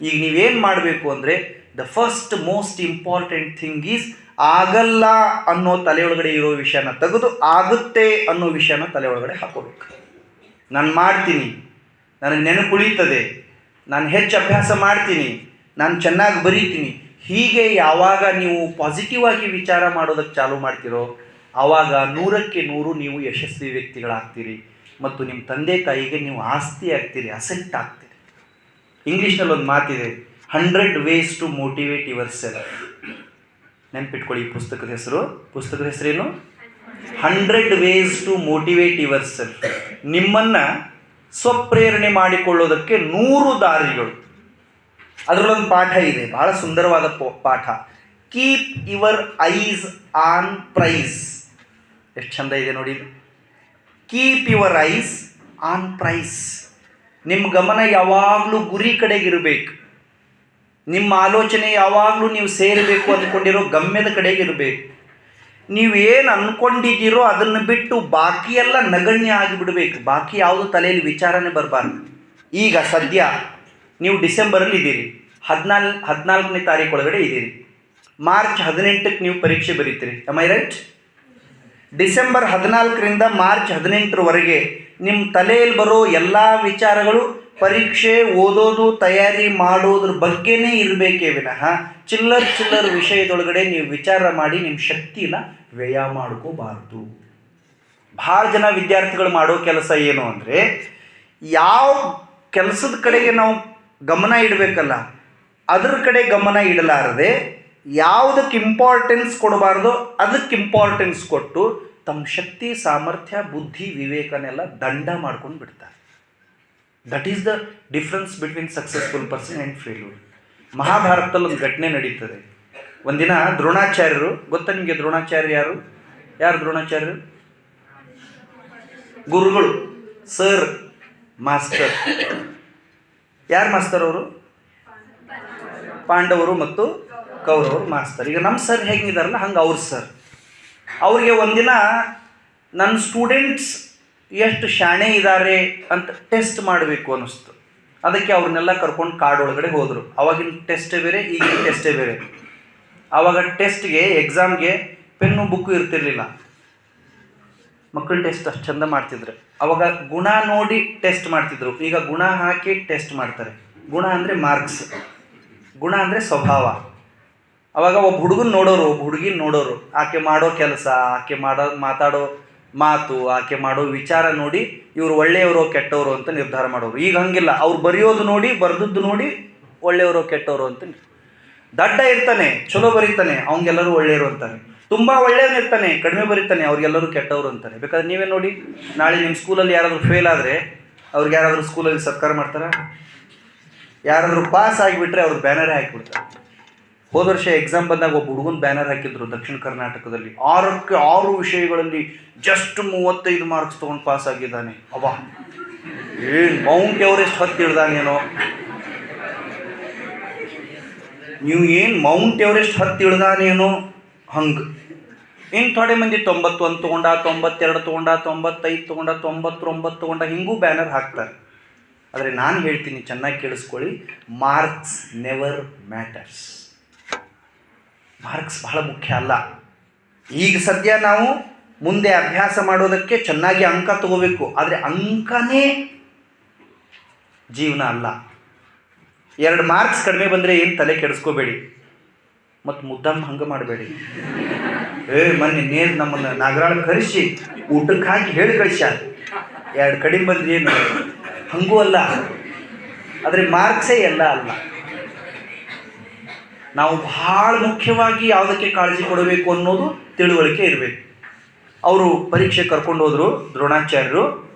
ಈಗ ನೀವೇನು ಮಾಡಬೇಕು ಅಂದರೆ, the first most important thing is ಆಗಲ್ಲ ಅನ್ನೋ ತಲೆಯೊಳಗಡೆ ಇರೋ ವಿಷಯನ ತೆಗೆದು ಆಗುತ್ತೆ ಅನ್ನೋ ವಿಷಯನ ತಲೆಯೊಳಗಡೆ ಹಾಕೋಬೇಕು. ನಾನು ಮಾಡ್ತೀನಿ, ನನಗೆ ನೆನಪುಳಿತದೆ, ನಾನು ಹೆಚ್ಚು ಅಭ್ಯಾಸ ಮಾಡ್ತೀನಿ, ನಾನು ಚೆನ್ನಾಗಿ ಬರೀತೀನಿ, ಹೀಗೆ ಯಾವಾಗ ನೀವು ಪಾಸಿಟಿವ್ ಆಗಿ ವಿಚಾರ ಮಾಡೋದಕ್ಕೆ ಚಾಲೂ ಮಾಡ್ತೀರೋ ಆವಾಗ 100ಕ್ಕೆ 100 ನೀವು ಯಶಸ್ವಿ ವ್ಯಕ್ತಿಗಳಾಗ್ತೀರಿ ಮತ್ತು ನಿಮ್ಮ ತಂದೆ ತಾಯಿಗೆ ನೀವು ಆಸ್ತಿ ಆಗ್ತೀರಿ, ಅಸೆಟ್ ಆಗ್ತೀರಿ. ಇಂಗ್ಲೀಷ್ನಲ್ಲಿ ಒಂದು ಮಾತಿದೆ, 100 ways to motivate yourself. ನೆನ್ಪಿಟ್ಕೊಳ್ಳಿ ಈ ಪುಸ್ತಕದ ಹೆಸರೇನು? 100 ways to motivate yourself. ನಿಮ್ಮನ್ನು ಸ್ವಪ್ರೇರಣೆ ಮಾಡಿಕೊಳ್ಳೋದಕ್ಕೆ 100 ದಾರಿಗಳು. ಅದರಲ್ಲೊಂದು ಪಾಠ ಇದೆ, ಭಾಳ ಸುಂದರವಾದ ಪಾಠ. Keep your eyes on prize. ಎಷ್ಟು ಚಂದ ಇದೆ ನೋಡಿ. Keep your eyes on prize. ನಿಮ್ಮ ಗಮನ ಯಾವಾಗಲೂ ಗುರಿ ಕಡೆಗಿರಬೇಕು. ನಿಮ್ಮ ಆಲೋಚನೆ ಯಾವಾಗಲೂ ನೀವು ಸೇರಬೇಕು ಅಂದ್ಕೊಂಡಿರೋ ಗಮ್ಯದ ಕಡೆಗಿರಬೇಕು. ನೀವೇನು ಅಂದ್ಕೊಂಡಿದ್ದೀರೋ ಅದನ್ನು ಬಿಟ್ಟು ಬಾಕಿ ಎಲ್ಲ ನಗಣ್ಯ ಆಗಿಬಿಡಬೇಕು. ಬಾಕಿ ಯಾವುದು ತಲೆಯಲ್ಲಿ ವಿಚಾರನೇ ಬರಬಾರ್ದು. ಈಗ ಸದ್ಯ ನೀವು ಡಿಸೆಂಬರಲ್ಲಿ ಇದ್ದೀರಿ, 14ನೇ ತಾರೀಕು ಒಳಗಡೆ ಇದ್ದೀರಿ. ಮಾರ್ಚ್ 18ಕ್ಕೆ ನೀವು ಪರೀಕ್ಷೆ ಬರೀತೀರಿ. Am I right? ಡಿಸೆಂಬರ್ 14ರಿಂದ ಮಾರ್ಚ್ 18ರವರೆಗೆ ನಿಮ್ಮ ತಲೆಯಲ್ಲಿ ಬರೋ ಎಲ್ಲ ವಿಚಾರಗಳು ಪರೀಕ್ಷೆ, ಓದೋದು, ತಯಾರಿ ಮಾಡೋದ್ರ ಬಗ್ಗೆನೇ ಇರಬೇಕೇ ವಿನಃ ಚಿಲ್ಲರ್ ವಿಷಯದೊಳಗಡೆ ನೀವು ವಿಚಾರ ಮಾಡಿ ನಿಮ್ಮ ಶಕ್ತಿನ ವ್ಯಯ ಮಾಡ್ಕೋಬಾರ್ದು. ಭಾಳ ಜನ ವಿದ್ಯಾರ್ಥಿಗಳು ಮಾಡೋ ಕೆಲಸ ಏನು ಅಂದರೆ, ಯಾವ ಕೆಲಸದ ಕಡೆಗೆ ನಾವು ಗಮನ ಇಡಬೇಕಲ್ಲ ಅದ್ರ ಕಡೆ ಗಮನ ಇಡಲಾರದೆ ಯಾವುದಕ್ಕೆ ಇಂಪಾರ್ಟೆನ್ಸ್ ಕೊಡಬಾರ್ದೋ ಅದಕ್ಕೆ ಇಂಪಾರ್ಟೆನ್ಸ್ ಕೊಟ್ಟು ತಮ್ಮ ಶಕ್ತಿ, ಸಾಮರ್ಥ್ಯ, ಬುದ್ಧಿ, ವಿವೇಕನೆಲ್ಲ ದಂಡ ಮಾಡ್ಕೊಂಡು ಬಿಡ್ತಾರೆ. That is the difference between successful person and failure. ಮಹಾಭಾರತದಲ್ಲಿ ಒಂದು ಘಟನೆ ನಡೀತದೆ. ಒಂದಿನ ದ್ರೋಣಾಚಾರ್ಯರು, ಗೊತ್ತಾ ನಿಮಗೆ ದ್ರೋಣಾಚಾರ್ಯ ಯಾರು ದ್ರೋಣಾಚಾರ್ಯರು? ಗುರುಗಳು, ಸರ್, ಮಾಸ್ಟರ್. ಯಾರು ಮಾಸ್ತರ್ ಅವರು? ಪಾಂಡವರು ಮತ್ತು ಕೌರವರು ಮಾಸ್ತರ್. ಈಗ ನಮ್ಮ ಸರ್ ಹೇಗಿದ್ದಾರಲ್ಲ ಹಂಗೆ ಅವ್ರ ಸರ್. ಅವ್ರಿಗೆ ಒಂದಿನ ನನ್ನ ಸ್ಟೂಡೆಂಟ್ಸ್ ಎಷ್ಟು ಶಾಣೆ ಇದ್ದಾರೆ ಅಂತ ಟೆಸ್ಟ್ ಮಾಡಬೇಕು ಅನ್ನಿಸ್ತು. ಅದಕ್ಕೆ ಅವ್ರನ್ನೆಲ್ಲ ಕರ್ಕೊಂಡು ಕಾಡೊಳಗಡೆ ಹೋದರು. ಆವಾಗಿನ ಟೆಸ್ಟೇ ಬೇರೆ, ಈಗಿನ ಟೆಸ್ಟೇ ಬೇರೆ. ಆವಾಗ ಟೆಸ್ಟ್ಗೆ, ಎಕ್ಸಾಮ್ಗೆ ಪೆನ್ನು ಬುಕ್ಕು ಇರ್ತಿರ್ಲಿಲ್ಲ. ಮಕ್ಕಳ ಟೆಸ್ಟ್ ಅಷ್ಟು ಚಂದ ಮಾಡ್ತಿದ್ರು. ಅವಾಗ ಗುಣ ನೋಡಿ ಟೆಸ್ಟ್ ಮಾಡ್ತಿದ್ರು. ಈಗ ಗುಣ ಹಾಕಿ ಟೆಸ್ಟ್ ಮಾಡ್ತಾರೆ. ಗುಣ ಅಂದರೆ ಮಾರ್ಕ್ಸ್, ಗುಣ ಅಂದರೆ ಸ್ವಭಾವ. ಅವಾಗ ಒಬ್ಬ ಹುಡುಗನ ನೋಡೋರು, ಒಬ್ಬ ಹುಡುಗಿನ ನೋಡೋರು, ಆಕೆ ಮಾಡೋ ಕೆಲಸ, ಆಕೆ ಮಾತಾಡೋ ಮಾತು, ಆಕೆ ಮಾಡೋ ವಿಚಾರ ನೋಡಿ ಇವರು ಒಳ್ಳೆಯವರು ಕೆಟ್ಟವರು ಅಂತ ನಿರ್ಧಾರ ಮಾಡೋರು. ಈಗ ಹಂಗಿಲ್ಲ, ಅವ್ರು ಬರೆಯೋದು ನೋಡಿ, ಬರೆದದ್ದು ನೋಡಿ ಒಳ್ಳೆಯವರು ಕೆಟ್ಟವರು ಅಂತ. ದಡ್ಡ ಇರ್ತಾನೆ, ಚಲೋ ಬರೀತಾನೆ, ಅವಂಗೆಲ್ಲರೂ ಒಳ್ಳೆಯವರು ಅಂತಾರೆ. ತುಂಬ ಒಳ್ಳೆಯವನಿರ್ತಾನೆ, ಕಡಿಮೆ ಬರೀತಾನೆ, ಅವ್ರಿಗೆಲ್ಲರೂ ಕೆಟ್ಟವರು ಅಂತಾರೆ. ಬೇಕಾದ್ರೆ ನೀವೇ ನೋಡಿ, ನಾಳೆ ನಿಮ್ಮ ಸ್ಕೂಲಲ್ಲಿ ಯಾರಾದರೂ ಫೇಲ್ ಆದರೆ ಅವ್ರಿಗೆ ಯಾರಾದರೂ ಸ್ಕೂಲಲ್ಲಿ ಸತ್ಕಾರ ಮಾಡ್ತಾರೆ? ಯಾರಾದರೂ ಪಾಸ್ ಆಗಿಬಿಟ್ರೆ ಅವ್ರಿಗೆ ಬ್ಯಾನರೇ ಹಾಕಿಬಿಡ್ತಾರೆ. ಹೋದ ವರ್ಷ ಎಕ್ಸಾಮ್ ಬಂದಾಗ ಒಬ್ಬ ಹುಡುಗನ ಬ್ಯಾನರ್ ಹಾಕಿದ್ರು ದಕ್ಷಿಣ ಕರ್ನಾಟಕದಲ್ಲಿ. 6ಕ್ಕೆ 6 ವಿಷಯಗಳಲ್ಲಿ ಜಸ್ಟ್ 35 ಮಾರ್ಕ್ಸ್ ತೊಗೊಂಡು ಪಾಸ್ ಆಗಿದ್ದಾನೆ. ಅಬ್ಬಾ, ಏನು ಮೌಂಟ್ ಎವರೆಸ್ಟ್ ಹತ್ತಿ ಇಳ್ದಾನೇನೋ. ನೀವು ಏನು ಮೌಂಟ್ ಎವರೆಸ್ಟ್ ಹತ್ತಿ ಇಳ್ದಾನೇನೋ ಹಂಗೆ. ಇನ್ನು ಥೋಡೆ ಮಂದಿ 91 ತೊಗೊಂಡ, 92 ತೊಗೊಂಡ, 95 ತೊಗೊಂಡ, 99 ತೊಗೊಂಡ, ಹಿಂಗೂ ಬ್ಯಾನರ್ ಹಾಕ್ತಾರೆ. ಆದರೆ ನಾನು ಹೇಳ್ತೀನಿ, ಚೆನ್ನಾಗಿ ಕೇಳಿಸ್ಕೊಳ್ಳಿ, ಮಾರ್ಕ್ಸ್ ನೆವರ್ ಮ್ಯಾಟರ್ಸ್. ಮಾರ್ಕ್ಸ್ ಬಹಳ ಮುಖ್ಯ ಅಲ್ಲ. ಈಗ ಸದ್ಯ ನಾವು ಮುಂದೆ ಅಭ್ಯಾಸ ಮಾಡೋದಕ್ಕೆ ಚೆನ್ನಾಗಿ ಅಂಕ ತಗೋಬೇಕು, ಆದರೆ ಅಂಕನೇ ಜೀವನ ಅಲ್ಲ. 2 ಮಾರ್ಕ್ಸ್ ಕಡಿಮೆ ಬಂದರೆ ಏನು ತಲೆ ಕೆಡಿಸ್ಕೋಬೇಡಿ, ಮತ್ತು ಮುದ್ದಾಮ್ ಹಂಗೆ ಮಾಡಬೇಡಿ. ಮೊನ್ನೆ ನಮ್ಮನ್ನು ನಾಗರಾಳ ಕರೆಸಿ ಊಟಕ್ಕೆ ಹಾಕಿ ಹೇಳಿ ಕಳಿಸ್ಯಾರ, 2 ಕಡಿಮೆ ಬಂದ್ರೆ ಏನು, ಹಂಗೂ ಅಲ್ಲ. ಆದರೆ ಮಾರ್ಕ್ಸೇ ಎಲ್ಲ ಅಲ್ಲ. ನಾವು ಭಾಳ ಮುಖ್ಯವಾಗಿ ಯಾವುದಕ್ಕೆ ಕಾಳಜಿ ಕೊಡಬೇಕು ಅನ್ನೋದು ತಿಳುವಳಿಕೆ ಇರಬೇಕು. ಅವರು ಪರೀಕ್ಷೆ ಕರ್ಕೊಂಡು ಹೋದರು ದ್ರೋಣಾಚಾರ್ಯರು,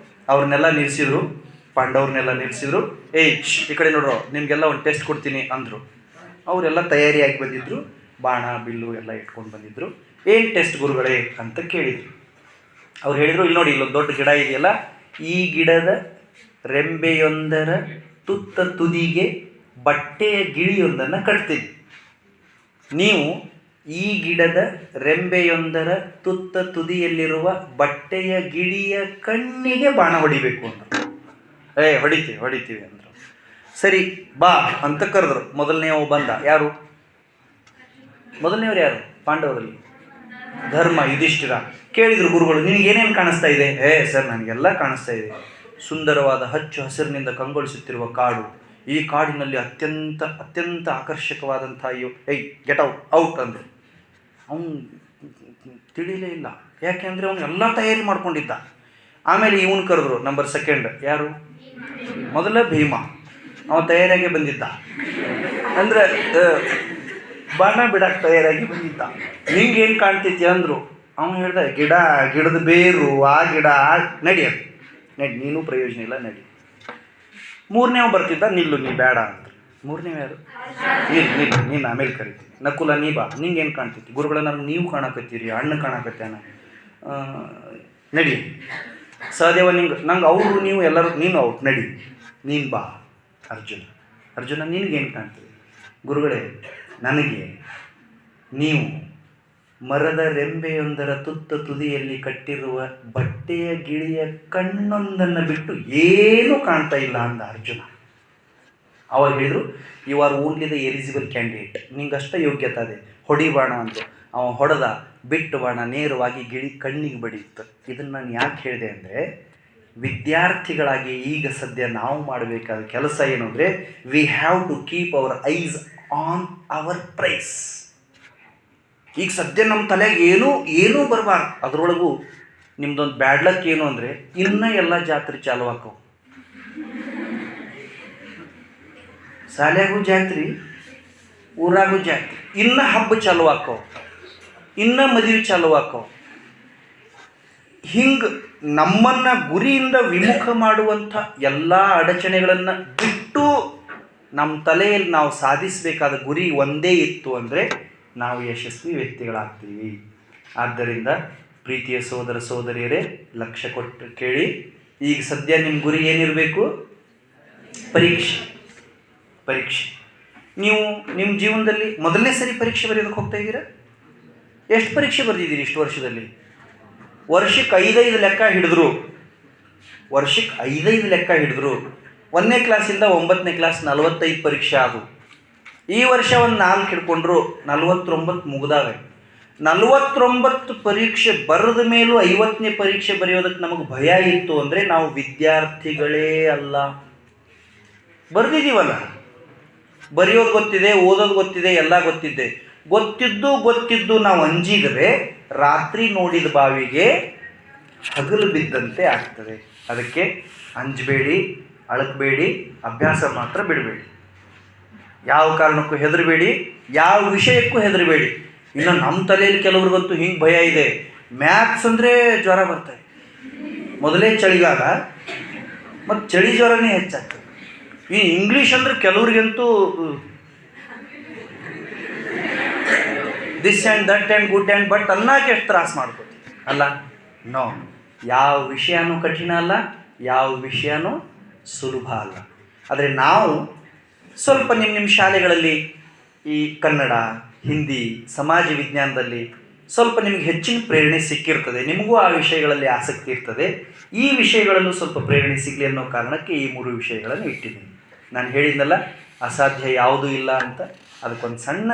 ಅವ್ರನ್ನೆಲ್ಲ ನಿಲ್ಲಿಸಿದ್ರು, ಪಾಂಡವ್ರನ್ನೆಲ್ಲ ನಿಲ್ಲಿಸಿದ್ರು. ಈ ಕಡೆ ನೋಡ್ರು, ನಿಮಗೆಲ್ಲ ಒಂದು ಟೆಸ್ಟ್ ಕೊಡ್ತೀನಿ ಅಂದರು. ಅವರೆಲ್ಲ ತಯಾರಿಯಾಗಿ ಬಂದಿದ್ದರು, ಬಾಣ ಬಿಲ್ಲು ಎಲ್ಲ ಇಟ್ಕೊಂಡು ಬಂದಿದ್ದರು. ಏನು ಟೆಸ್ಟ್ ಗುರುಗಳೇ ಅಂತ ಕೇಳಿದರು. ಅವ್ರು ಹೇಳಿದರು, ಇಲ್ಲಿ ನೋಡಿ, ಇಲ್ಲೊಂದು ದೊಡ್ಡ ಗಿಡ ಇದೆಯಲ್ಲ, ಈ ಗಿಡದ ರೆಂಬೆಯೊಂದರ ತುತ್ತ ತುದಿಗೆ ಬಟ್ಟೆಯ ಗಿಳಿಯೊಂದನ್ನು ಕಟ್ತೀನಿ. ನೀವು ಈ ಗಿಡದ ರೆಂಬೆಯೊಂದರ ತುತ್ತ ತುದಿಯಲ್ಲಿರುವ ಬಟ್ಟೆಯ ಗಿಳಿಯ ಕಣ್ಣಿಗೆ ಬಾಣ ಹೊಡಿಬೇಕು ಅಂದರು. ಹೊಡಿತೀವಿ ಅಂದರು. ಸರಿ ಬಾ ಅಂತ ಕರೆದ್ರು. ಮೊದಲನೇವ ಬಂದ. ಯಾರು ಮೊದಲನೇವ್ರು? ಯಾರು? ಪಾಂಡವರಲ್ಲಿ ಧರ್ಮ, ಯುಧಿಷ್ಠಿರ. ಕೇಳಿದರು ಗುರುಗಳು, ನಿನಗೇನೇನು ಕಾಣಿಸ್ತಾ ಇದೆ? ಸರ್, ನನಗೆಲ್ಲ ಕಾಣಿಸ್ತಾ ಇದೆ. ಸುಂದರವಾದ ಹಚ್ಚು ಹಸಿರಿನಿಂದ ಕಂಗೊಳಿಸುತ್ತಿರುವ ಕಾಡು, ಈ ಕಾಡಿನಲ್ಲಿ ಅತ್ಯಂತ ಆಕರ್ಷಕವಾದಂಥ ಗೆಟ್ ಔಟ್ ಅಂದರು. ಅವನು ತಿಳಿಲೇ ಇಲ್ಲ, ಯಾಕೆಂದರೆ ಅವನು ಎಲ್ಲ ತಯಾರಿ ಮಾಡ್ಕೊಂಡಿದ್ದ. ಆಮೇಲೆ ಇವನು ಕರೆದ್ರು, ನಂಬರ್ 2. ಯಾರು? ಮೊದಲ ಭೀಮ. ಅವ ತಯಾರಾಗಿ ಬಂದಿದ್ದ, ಅಂದರೆ ಬಾಣ ಬಿಡಕ್ಕೆ ತಯಾರಾಗಿ ಬಂದಿದ್ದ. ನಿಂಗೇನು ಕಾಣ್ತೈತಿ ಅಂದರು. ಅವನು ಹೇಳ್ದ, ಗಿಡದ ಬೇರು, ಆ ಗಿಡ ನಡಿ, ನೀನು ಪ್ರಯೋಜನ ಇಲ್ಲ, ನಡಿ. 3ನೇವ ಬರ್ತಿದ್ದ, ನಿಲ್ಲು, ನೀ ಬೇಡ ಅಂತ. 3ನೇವ ಯಾರು? ನೀನು ಆಮೇಲೆ ಕರಿತೀನಿ. ನಕುಲ, ನೀ ಬಾ, ನಿಂಗೇನು ಕಾಣ್ತೈತಿ? ಗುರುಗಳ, ನನಗೆ ನೀವು ಕಾಣಕತ್ತೀರಿ, ಅಣ್ಣ ಕಾಣಕತ್ತಾನ, ನಡಿ. ಸಹದೇವ, ನಂಗೆ ಅವರು ನೀವು ಎಲ್ಲರೂ, ನೀನು ಔಟ್, ನಡಿ, ನೀನು ಬಾ. ಅರ್ಜುನ, ನಿನಗೇನು ಕಾಣ್ತದೆ? ಗುರುಗಳೇ, ನನಗೆ ನೀವು ಮರದ ರೆಂಬೆಯೊಂದರ ತುತ್ತ ತುದಿಯಲ್ಲಿ ಕಟ್ಟಿರುವ ಬಟ್ಟೆಯ ಗಿಳಿಯ ಕಣ್ಣೊಂದನ್ನು ಬಿಟ್ಟು ಏನೂ ಕಾಣ್ತಾ ಇಲ್ಲ ಅಂದ ಅರ್ಜುನ. ಅವಾಗ ಹೇಳಿದರು, you are only the eligible candidate, ನಿಂಗಷ್ಟೇ ಯೋಗ್ಯತೆ ಅದೇ, ಹೊಡಿ ಬಾಣ ಅಂತ. ಅವ ಹೊಡೆದ, ಬಿಟ್ಟು ಬಾಣ ನೇರವಾಗಿ ಗಿಳಿ ಕಣ್ಣಿಗೆ ಬಡಿಯಿತು. ಇದನ್ನು ನಾನು ಯಾಕೆ ಹೇಳಿದೆ ಅಂದರೆ, ವಿದ್ಯಾರ್ಥಿಗಳಾಗಿ ಈಗ ಸದ್ಯ ನಾವು ಮಾಡಬೇಕಾದ ಕೆಲಸ ಏನು ಅಂದರೆ, we have to keep our eyes on our prize. ಈಗ ಸದ್ಯ ನಮ್ಮ ತಲೆಗೆ ಏನೂ ಬರಬಾರ್ದು. ಅದರೊಳಗೂ ನಿಮ್ದೊಂದು ಬ್ಯಾಡ್ ಲಕ್ ಏನು ಅಂದರೆ, ಇನ್ನೂ ಎಲ್ಲ ಜಾತ್ರೆ ಚಾಲು ಆಕವು. ಶಾಲೆಗೂ ಜಾತ್ರೆ, ಊರಾಗೂ ಜಾತ್ರೆ, ಇನ್ನೂ ಹಬ್ಬ ಚಾಲು ಆಕವು, ಇನ್ನೂ ಮದುವೆ ಚಾಲು ಆಕವು. ಹಿಂಗೆ ನಮ್ಮನ್ನು ಗುರಿಯಿಂದ ವಿಮುಖ ಮಾಡುವಂಥ ಎಲ್ಲ ಅಡಚಣೆಗಳನ್ನು ಬಿಟ್ಟು ನಮ್ಮ ತಲೆಯಲ್ಲಿ ನಾವು ಸಾಧಿಸಬೇಕಾದ ಗುರಿ ಒಂದೇ ಇತ್ತು ಅಂದರೆ ನಾವು ಯಶಸ್ವಿ ವ್ಯಕ್ತಿಗಳಾಗ್ತೀವಿ. ಆದ್ದರಿಂದ ಪ್ರೀತಿಯ ಸೋದರ ಸೋದರಿಯರೇ, ಲಕ್ಷ್ಯ ಕೊಟ್ಟು ಕೇಳಿ. ಈಗ ಸದ್ಯ ನಿಮ್ಮ ಗುರಿ ಏನಿರಬೇಕು? ಪರೀಕ್ಷೆ. ನೀವು ನಿಮ್ಮ ಜೀವನದಲ್ಲಿ ಮೊದಲನೇ ಸರಿ ಪರೀಕ್ಷೆ ಬರೆಯೋದಕ್ಕೆ ಹೋಗ್ತಾ ಇದ್ದೀರಾ? ಎಷ್ಟು ಪರೀಕ್ಷೆ ಬರೆದಿದ್ದೀರಿ ಇಷ್ಟು ವರ್ಷದಲ್ಲಿ? ವರ್ಷಕ್ಕೆ 5 ಲೆಕ್ಕ ಹಿಡಿದ್ರು. 1ನೇ ಕ್ಲಾಸಿಂದ 9ನೇ ಕ್ಲಾಸ್ 45 ಪರೀಕ್ಷೆ ಆದವು. ಈ ವರ್ಷ ಒಂದು 4 ಹಿಡ್ಕೊಂಡ್ರು, 49 ಮುಗಿದಾವೆ. 49 ಪರೀಕ್ಷೆ ಬರೆದ ಮೇಲೂ 50ನೇ ಪರೀಕ್ಷೆ ಬರೆಯೋದಕ್ಕೆ ನಮಗೆ ಭಯ ಇತ್ತು ಅಂದರೆ ನಾವು ವಿದ್ಯಾರ್ಥಿಗಳೇ ಅಲ್ಲ. ಬರೆದಿದ್ದೀವಲ್ಲ, ಬರೆಯೋದು ಗೊತ್ತಿದೆ, ಓದೋದು ಗೊತ್ತಿದೆ, ಎಲ್ಲ ಗೊತ್ತಿದ್ದು ನಾವು ಅಂಜಿದರೆ ರಾತ್ರಿ ನೋಡಿದ ಬಾವಿಗೆ ಹಗಲು ಬಿದ್ದಂತೆ ಆಗ್ತದೆ. ಅದಕ್ಕೆ ಅಂಜಬೇಡಿ, ಅಳಕಬೇಡಿ, ಅಭ್ಯಾಸ ಮಾತ್ರ ಬಿಡಬೇಡಿ. ಯಾವ ಕಾರಣಕ್ಕೂ ಹೆದರಬೇಡಿ, ಯಾವ ವಿಷಯಕ್ಕೂ ಹೆದರಬೇಡಿ. ಇನ್ನು ನಮ್ಮ ತಲೆಯಲ್ಲಿ ಕೆಲವ್ರಿಗಂತೂ ಹಿಂಗೆ ಭಯ ಇದೆ, ಮ್ಯಾಥ್ಸ್ ಅಂದರೆ ಜ್ವರ ಬರ್ತದೆ. ಮೊದಲೇ ಚಳಿಗಾಲ ಮತ್ತು ಚಳಿ ಜ್ವರನೇ ಹೆಚ್ಚಾಗ್ತದೆ. ಈ ಇಂಗ್ಲೀಷ್ ಅಂದರೆ ಕೆಲವ್ರಿಗಂತೂ this and that and good and but ಅನ್ನಕ್ಕೆ ಎಷ್ಟು ತ್ರಾಸ ಮಾಡ್ಕೋತೀವಿ ಅಲ್ಲ. ನೋ, ಯಾವ ವಿಷಯನೂ ಕಠಿಣ ಅಲ್ಲ, ಯಾವ ವಿಷಯನೂ ಸುಲಭ ಅಲ್ಲ. ಆದರೆ ನಾವು ಸ್ವಲ್ಪ ನಿಮ್ಮ ಶಾಲೆಗಳಲ್ಲಿ ಈ ಕನ್ನಡ, ಹಿಂದಿ, ಸಮಾಜ ವಿಜ್ಞಾನದಲ್ಲಿ ಸ್ವಲ್ಪ ನಿಮಗೆ ಹೆಚ್ಚಿನ ಪ್ರೇರಣೆ ಸಿಕ್ಕಿರ್ತದೆ, ನಿಮಗೂ ಆ ವಿಷಯಗಳಲ್ಲಿ ಆಸಕ್ತಿ ಇರ್ತದೆ. ಈ ವಿಷಯಗಳಲ್ಲೂ ಸ್ವಲ್ಪ ಪ್ರೇರಣೆ ಸಿಗಲಿ ಅನ್ನೋ ಕಾರಣಕ್ಕೆ ಈ 3 ವಿಷಯಗಳನ್ನು ಇಟ್ಟಿದ್ದೀನಿ. ನಾನು ಹೇಳಿದ್ನಲ್ಲ, ಅಸಾಧ್ಯ ಯಾವುದೂ ಇಲ್ಲ ಅಂತ. ಅದಕ್ಕೊಂದು ಸಣ್ಣ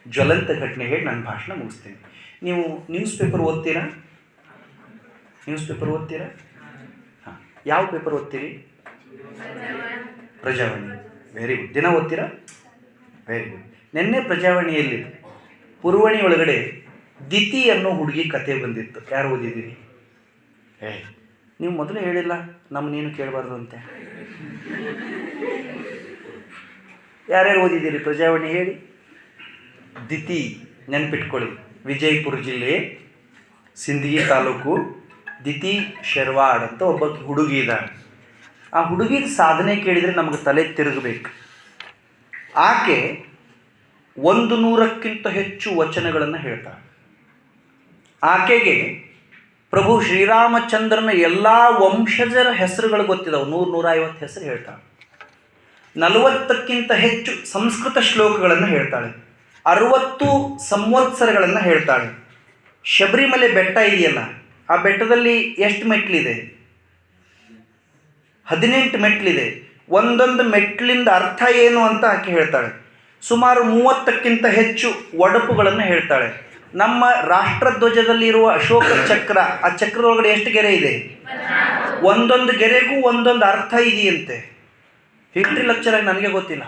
ಜ್ವಲಂತ ಘಟನೆ ಹೇಳಿ ನನ್ನ ಭಾಷಣ ಮುಗಿಸ್ತೀನಿ. ನೀವು ನ್ಯೂಸ್ ಪೇಪರ್ ಓದ್ತೀರಾ? ಹಾಂ, ಯಾವ ಪೇಪರ್ ಓದ್ತೀರಿ? ಪ್ರಜಾವಾಣಿ. Very good. ದಿನ ಓದ್ತೀರಾ? Very good. ನಿನ್ನೆ ಪ್ರಜಾವಾಣಿಯಲ್ಲಿ ಪುರವಣಿ ಒಳಗಡೆ ದಿತಿ ಅನ್ನೋ ಹುಡುಗಿ ಕತೆ ಬಂದಿತ್ತು. ಯಾರು ಓದಿದ್ದೀರಿ? ನೀವು ಮೊದಲೇ ಹೇಳಿಲ್ಲ ನಮ್ಮನ್ನೇನು ಕೇಳಬಾರ್ದು ಅಂತೆ. ಯಾರ್ಯಾರು ಓದಿದ್ದೀರಿ ಪ್ರಜಾವಾಣಿ ಹೇಳಿ? ದಿತಿ ನೆನ್ಪಿಟ್ಕೊಳ್ಳಿ. ವಿಜಯಪುರ ಜಿಲ್ಲೆ ಸಿಂದಗಿ ತಾಲೂಕು ದಿತಿ ಶೆರ್ವಾಡ್ ಅಂತ ಒಬ್ಬ ಹುಡುಗಿ ಇದ್ದಾಳೆ. ಆ ಹುಡುಗಿದ ಸಾಧನೆ ಕೇಳಿದರೆ ನಮಗೆ ತಲೆ ತಿರುಗಬೇಕು. ಆಕೆ 100ಕ್ಕಿಂತ ಹೆಚ್ಚು ವಚನಗಳನ್ನು ಹೇಳ್ತಾಳೆ. ಆಕೆಗೆ ಪ್ರಭು ಶ್ರೀರಾಮಚಂದ್ರನ ಎಲ್ಲ ವಂಶಜರ ಹೆಸರುಗಳು ಗೊತ್ತಿದ್ದಾವೆ. 100-150 ಹೆಸರು ಹೇಳ್ತಾಳೆ. 40ಕ್ಕಿಂತ ಹೆಚ್ಚು ಸಂಸ್ಕೃತ ಶ್ಲೋಕಗಳನ್ನು ಹೇಳ್ತಾಳೆ. 60 ಸಂವತ್ಸರಗಳನ್ನು ಹೇಳ್ತಾಳೆ. ಶಬರಿಮಲೆ ಬೆಟ್ಟ ಇದೆಯಲ್ಲ, ಆ ಬೆಟ್ಟದಲ್ಲಿ ಎಷ್ಟು ಮೆಟ್ಲಿದೆ? 18 ಮೆಟ್ಲಿದೆ. ಒಂದೊಂದು ಮೆಟ್ಲಿಂದ ಅರ್ಥ ಏನು ಅಂತ ಆಕೆ ಹೇಳ್ತಾಳೆ. ಸುಮಾರು 30ಕ್ಕಿಂತ ಹೆಚ್ಚು ಒಡಪುಗಳನ್ನು ಹೇಳ್ತಾಳೆ. ನಮ್ಮ ರಾಷ್ಟ್ರಧ್ವಜದಲ್ಲಿರುವ ಅಶೋಕ ಚಕ್ರ, ಆ ಚಕ್ರದೊಳಗಡೆ ಎಷ್ಟು ಗೆರೆ ಇದೆ? ಒಂದೊಂದು ಗೆರೆಗೂ ಒಂದೊಂದು ಅರ್ಥ ಇದೆಯಂತೆ. ಹಿಸ್ಟ್ರಿ ಲೆಕ್ಚರಾಗಿ ನನಗೆ ಗೊತ್ತಿಲ್ಲ.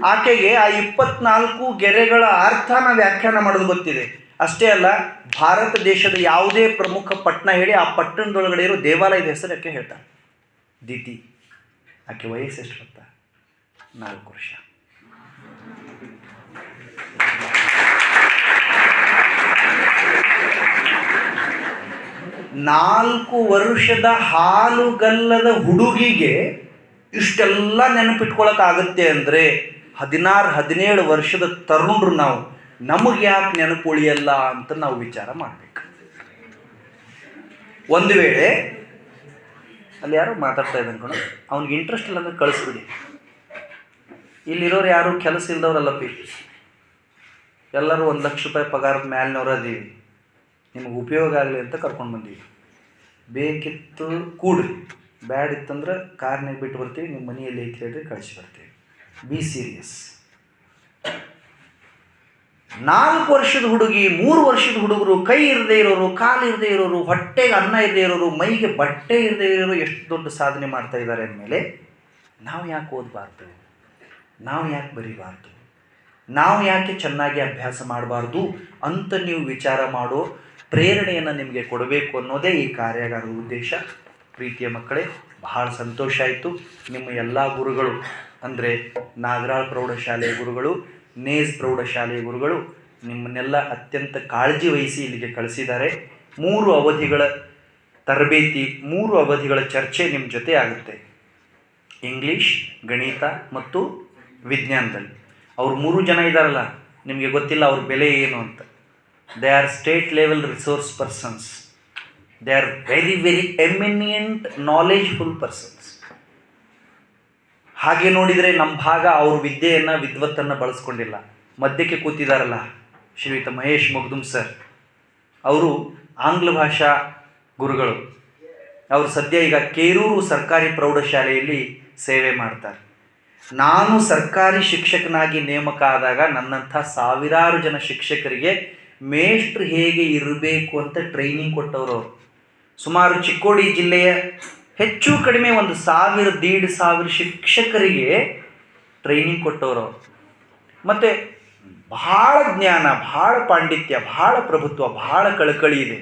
ಆಕೆಗೆ ಆ 24 ಗೆರೆಗಳ ಅರ್ಥನ ವ್ಯಾಖ್ಯಾನ ಮಾಡೋದು ಗೊತ್ತಿದೆ. ಅಷ್ಟೇ ಅಲ್ಲ, ಭಾರತ ದೇಶದ ಯಾವುದೇ ಪ್ರಮುಖ ಪಟ್ಟಣ ಹೇಳಿ ಆ ಪಟ್ಟಣದೊಳಗಡೆ ಇರೋ ದೇವಾಲಯದ ಹೆಸರು ಆಕೆ ಹೇಳ್ತಾಳೆ. ದಿತಿ. ಆಕೆ ವಯಸ್ಸು ಎಷ್ಟು ಗೊತ್ತಾ? 4 ವರ್ಷ. 4 ವರ್ಷದ ಹಾಲುಗಲ್ಲದ ಹುಡುಗಿಗೆ ಇಷ್ಟೆಲ್ಲ ನೆನಪಿಟ್ಕೊಳ್ಳೋಕ್ಕಾಗತ್ತೆ ಅಂದರೆ 16-17 ವರ್ಷದ ತರುಣರು ನಾವು, ನಮಗೆ ಯಾಕೆ ನೆನಪು ಉಳಿಯಲ್ಲ ಅಂತ ನಾವು ವಿಚಾರ ಮಾಡಬೇಕು. ಒಂದು ವೇಳೆ ಅಲ್ಲಿ ಯಾರೋ ಮಾತಾಡ್ತಾ ಇದ್ದ ಅನ್ಕೊಂಡು ಅವ್ನಿಗೆ ಇಂಟ್ರೆಸ್ಟ್ ಇಲ್ಲ ಅಂದರೆ ಕಳಿಸ್ಬಿಡಿ. ಇಲ್ಲಿರೋರು ಯಾರು ಕೆಲಸ ಇಲ್ದವ್ರಲ್ಲಪ್ಪಿ, ಎಲ್ಲರೂ 1 ಲಕ್ಷ ರೂಪಾಯಿ ಪಗಾರದ ಮ್ಯಾಲಿನವ್ರು ಅದೀವಿ, ನಿಮಗೆ ಉಪಯೋಗ ಆಗಲಿ ಅಂತ ಕರ್ಕೊಂಡು ಬಂದೀವಿ. ಬೇಕಿತ್ತು ಕೂಡ್ರಿ, ಬ್ಯಾಡ್ ಇತ್ತಂದ್ರೆ ಕಾರ್ನಾಗ ಬಿಟ್ಟು ಬರ್ತೀವಿ, ನಿಮ್ಮ ಮನೆಯಲ್ಲಿ ಐತಿ ಹೇಳ್ರಿ ಕಳಿಸಿ ಬರ್ತೀವಿ. Be serious. 4 ವರ್ಷದ ಹುಡುಗಿ, 3 ವರ್ಷದ ಹುಡುಗರು, ಕೈ ಇರದೇ ಇರೋರು, ಕಾಲು ಇರದೇ ಇರೋರು, ಹೊಟ್ಟೆಗೆ ಅನ್ನ ಇರದೇ ಇರೋರು, ಮೈಗೆ ಬಟ್ಟೆ ಇರದೇ ಇರೋರು ಎಷ್ಟು ದೊಡ್ಡ ಸಾಧನೆ ಮಾಡ್ತಾ ಇದ್ದಾರೆ ಅಂದಮೇಲೆ ನಾವು ಯಾಕೆ ಓದಬಾರ್ದು? ನಾವು ಯಾಕೆ ಬರೀಬಾರ್ದು? ನಾವು ಯಾಕೆ ಚೆನ್ನಾಗಿ ಅಭ್ಯಾಸ ಮಾಡಬಾರ್ದು ಅಂತ ನೀವು ವಿಚಾರ ಮಾಡೋ ಪ್ರೇರಣೆಯನ್ನು ನಿಮಗೆ ಕೊಡಬೇಕು ಅನ್ನೋದೇ ಈ ಕಾರ್ಯಾಗಾರದ ಉದ್ದೇಶ. ಪ್ರೀತಿಯ ಮಕ್ಕಳೇ, ಬಹಳ ಸಂತೋಷ ಆಯಿತು. ನಿಮ್ಮ ಎಲ್ಲ ಗುರುಗಳು ಅಂದರೆ ನಾಗರಾಳ್ ಪ್ರೌಢಶಾಲೆಯ ಗುರುಗಳು, ನೇಜ್ ಪ್ರೌಢಶಾಲೆಯ ಗುರುಗಳು ನಿಮ್ಮನ್ನೆಲ್ಲ ಅತ್ಯಂತ ಕಾಳಜಿ ವಹಿಸಿ ಇಲ್ಲಿಗೆ ಕಳಿಸಿದ್ದಾರೆ. 3 ಅವಧಿಗಳ ತರಬೇತಿ, 3 ಅವಧಿಗಳ ಚರ್ಚೆ ನಿಮ್ಮ ಜೊತೆ ಆಗುತ್ತೆ. ಇಂಗ್ಲೀಷ್, ಗಣಿತ ಮತ್ತು ವಿಜ್ಞಾನದಲ್ಲಿ. ಅವ್ರು 3 ಜನ ಇದ್ದಾರಲ್ಲ, ನಿಮಗೆ ಗೊತ್ತಿಲ್ಲ ಅವ್ರ ಬೆಲೆ ಏನು ಅಂತ. They are state level resource persons. They are very very eminent knowledgeful persons. ಹಾಗೆ ನೋಡಿದರೆ ನಮ್ಮ ಭಾಗ ಅವ್ರ ವಿದ್ಯೆಯನ್ನು, ವಿದ್ವತ್ತನ್ನು ಬಳಸ್ಕೊಂಡಿಲ್ಲ. ಮಧ್ಯಕ್ಕೆ ಕೂತಿದ್ದಾರಲ್ಲ ಶ್ರೀಯುತ ಮಹೇಶ್ ಮಗ್ದುಮ್ ಸರ್, ಅವರು ಆಂಗ್ಲ ಭಾಷಾ ಗುರುಗಳು. ಅವರು ಸದ್ಯ ಈಗ ಕೇರೂರು ಸರ್ಕಾರಿ ಪ್ರೌಢಶಾಲೆಯಲ್ಲಿ ಸೇವೆ ಮಾಡ್ತಾರೆ. ನಾನು ಸರ್ಕಾರಿ ಶಿಕ್ಷಕನಾಗಿ ನೇಮಕ ಆದಾಗ ನನ್ನಂಥ ಸಾವಿರಾರು ಜನ ಶಿಕ್ಷಕರಿಗೆ ಮೇಷ್ಟ್ರು ಹೇಗೆ ಇರಬೇಕು ಅಂತ ಟ್ರೈನಿಂಗ್ ಕೊಟ್ಟವರು. ಸುಮಾರು ಚಿಕ್ಕೋಡಿ ಜಿಲ್ಲೆಯ ಹೆಚ್ಚು ಕಡಿಮೆ 1,000-1,500 ಶಿಕ್ಷಕರಿಗೆ ಟ್ರೈನಿಂಗ್ ಕೊಟ್ಟವರು ಅವರು. ಮತ್ತು ಭಾಳ ಜ್ಞಾನ, ಭಾಳ ಪಾಂಡಿತ್ಯ, ಭಾಳ ಪ್ರಭುತ್ವ, ಭಾಳ ಕಳಕಳಿ ಇದೆ.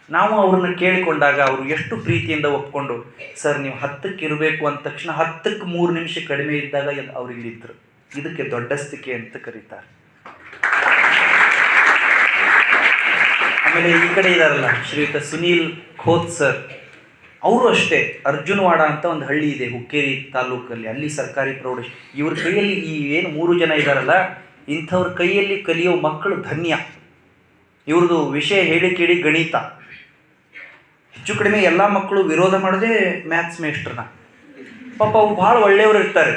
ನಾವು ಅವ್ರನ್ನ ಕೇಳಿಕೊಂಡಾಗ ಅವರು ಎಷ್ಟು ಪ್ರೀತಿಯಿಂದ ಒಪ್ಕೊಂಡು, ಸರ್ ನೀವು 10ಕ್ಕೆ ಇರಬೇಕು ಅಂದ ತಕ್ಷಣ 10ಕ್ಕೆ 3 ನಿಮಿಷ ಕಡಿಮೆ ಇದ್ದಾಗ ಅವ್ರು ಇಲ್ಲಿದ್ದರು. ಇದಕ್ಕೆ ದೊಡ್ಡಸ್ತಿಕೆ ಅಂತ ಕರೀತಾರೆ. ಆಮೇಲೆ ಈ ಕಡೆ ಇದ್ದಾರಲ್ಲ ಶ್ರೀಯುತ ಸುನೀಲ್ ಖೋತ್ ಸರ್, ಅವರು ಅಷ್ಟೇ. ಅರ್ಜುನವಾಡ ಅಂತ ಒಂದು ಹಳ್ಳಿ ಇದೆ ಹುಕ್ಕೇರಿ ತಾಲೂಕಲ್ಲಿ, ಅಲ್ಲಿ ಸರ್ಕಾರಿ ಪ್ರೌಢ. ಇವ್ರ ಕೈಯಲ್ಲಿ ಈ ಏನು 3 ಜನ ಇದ್ದಾರಲ್ಲ, ಇಂಥವ್ರ ಕೈಯಲ್ಲಿ ಕಲಿಯೋ ಮಕ್ಕಳು ಧನ್ಯ. ಇವ್ರದ್ದು ವಿಷಯ ಹೇಳಿ ಕೇಳಿ ಗಣಿತ. ಹೆಚ್ಚು ಕಡಿಮೆ ಎಲ್ಲ ಮಕ್ಕಳು ವಿರೋಧ ಮಾಡದೆ ಮ್ಯಾಥ್ಸ್ ಮೇಸ್ಟ್ರನ್ನ. ಪಾಪ ಅವ್ರು ಭಾಳ ಒಳ್ಳೆಯವರು ಇರ್ತಾರೆ.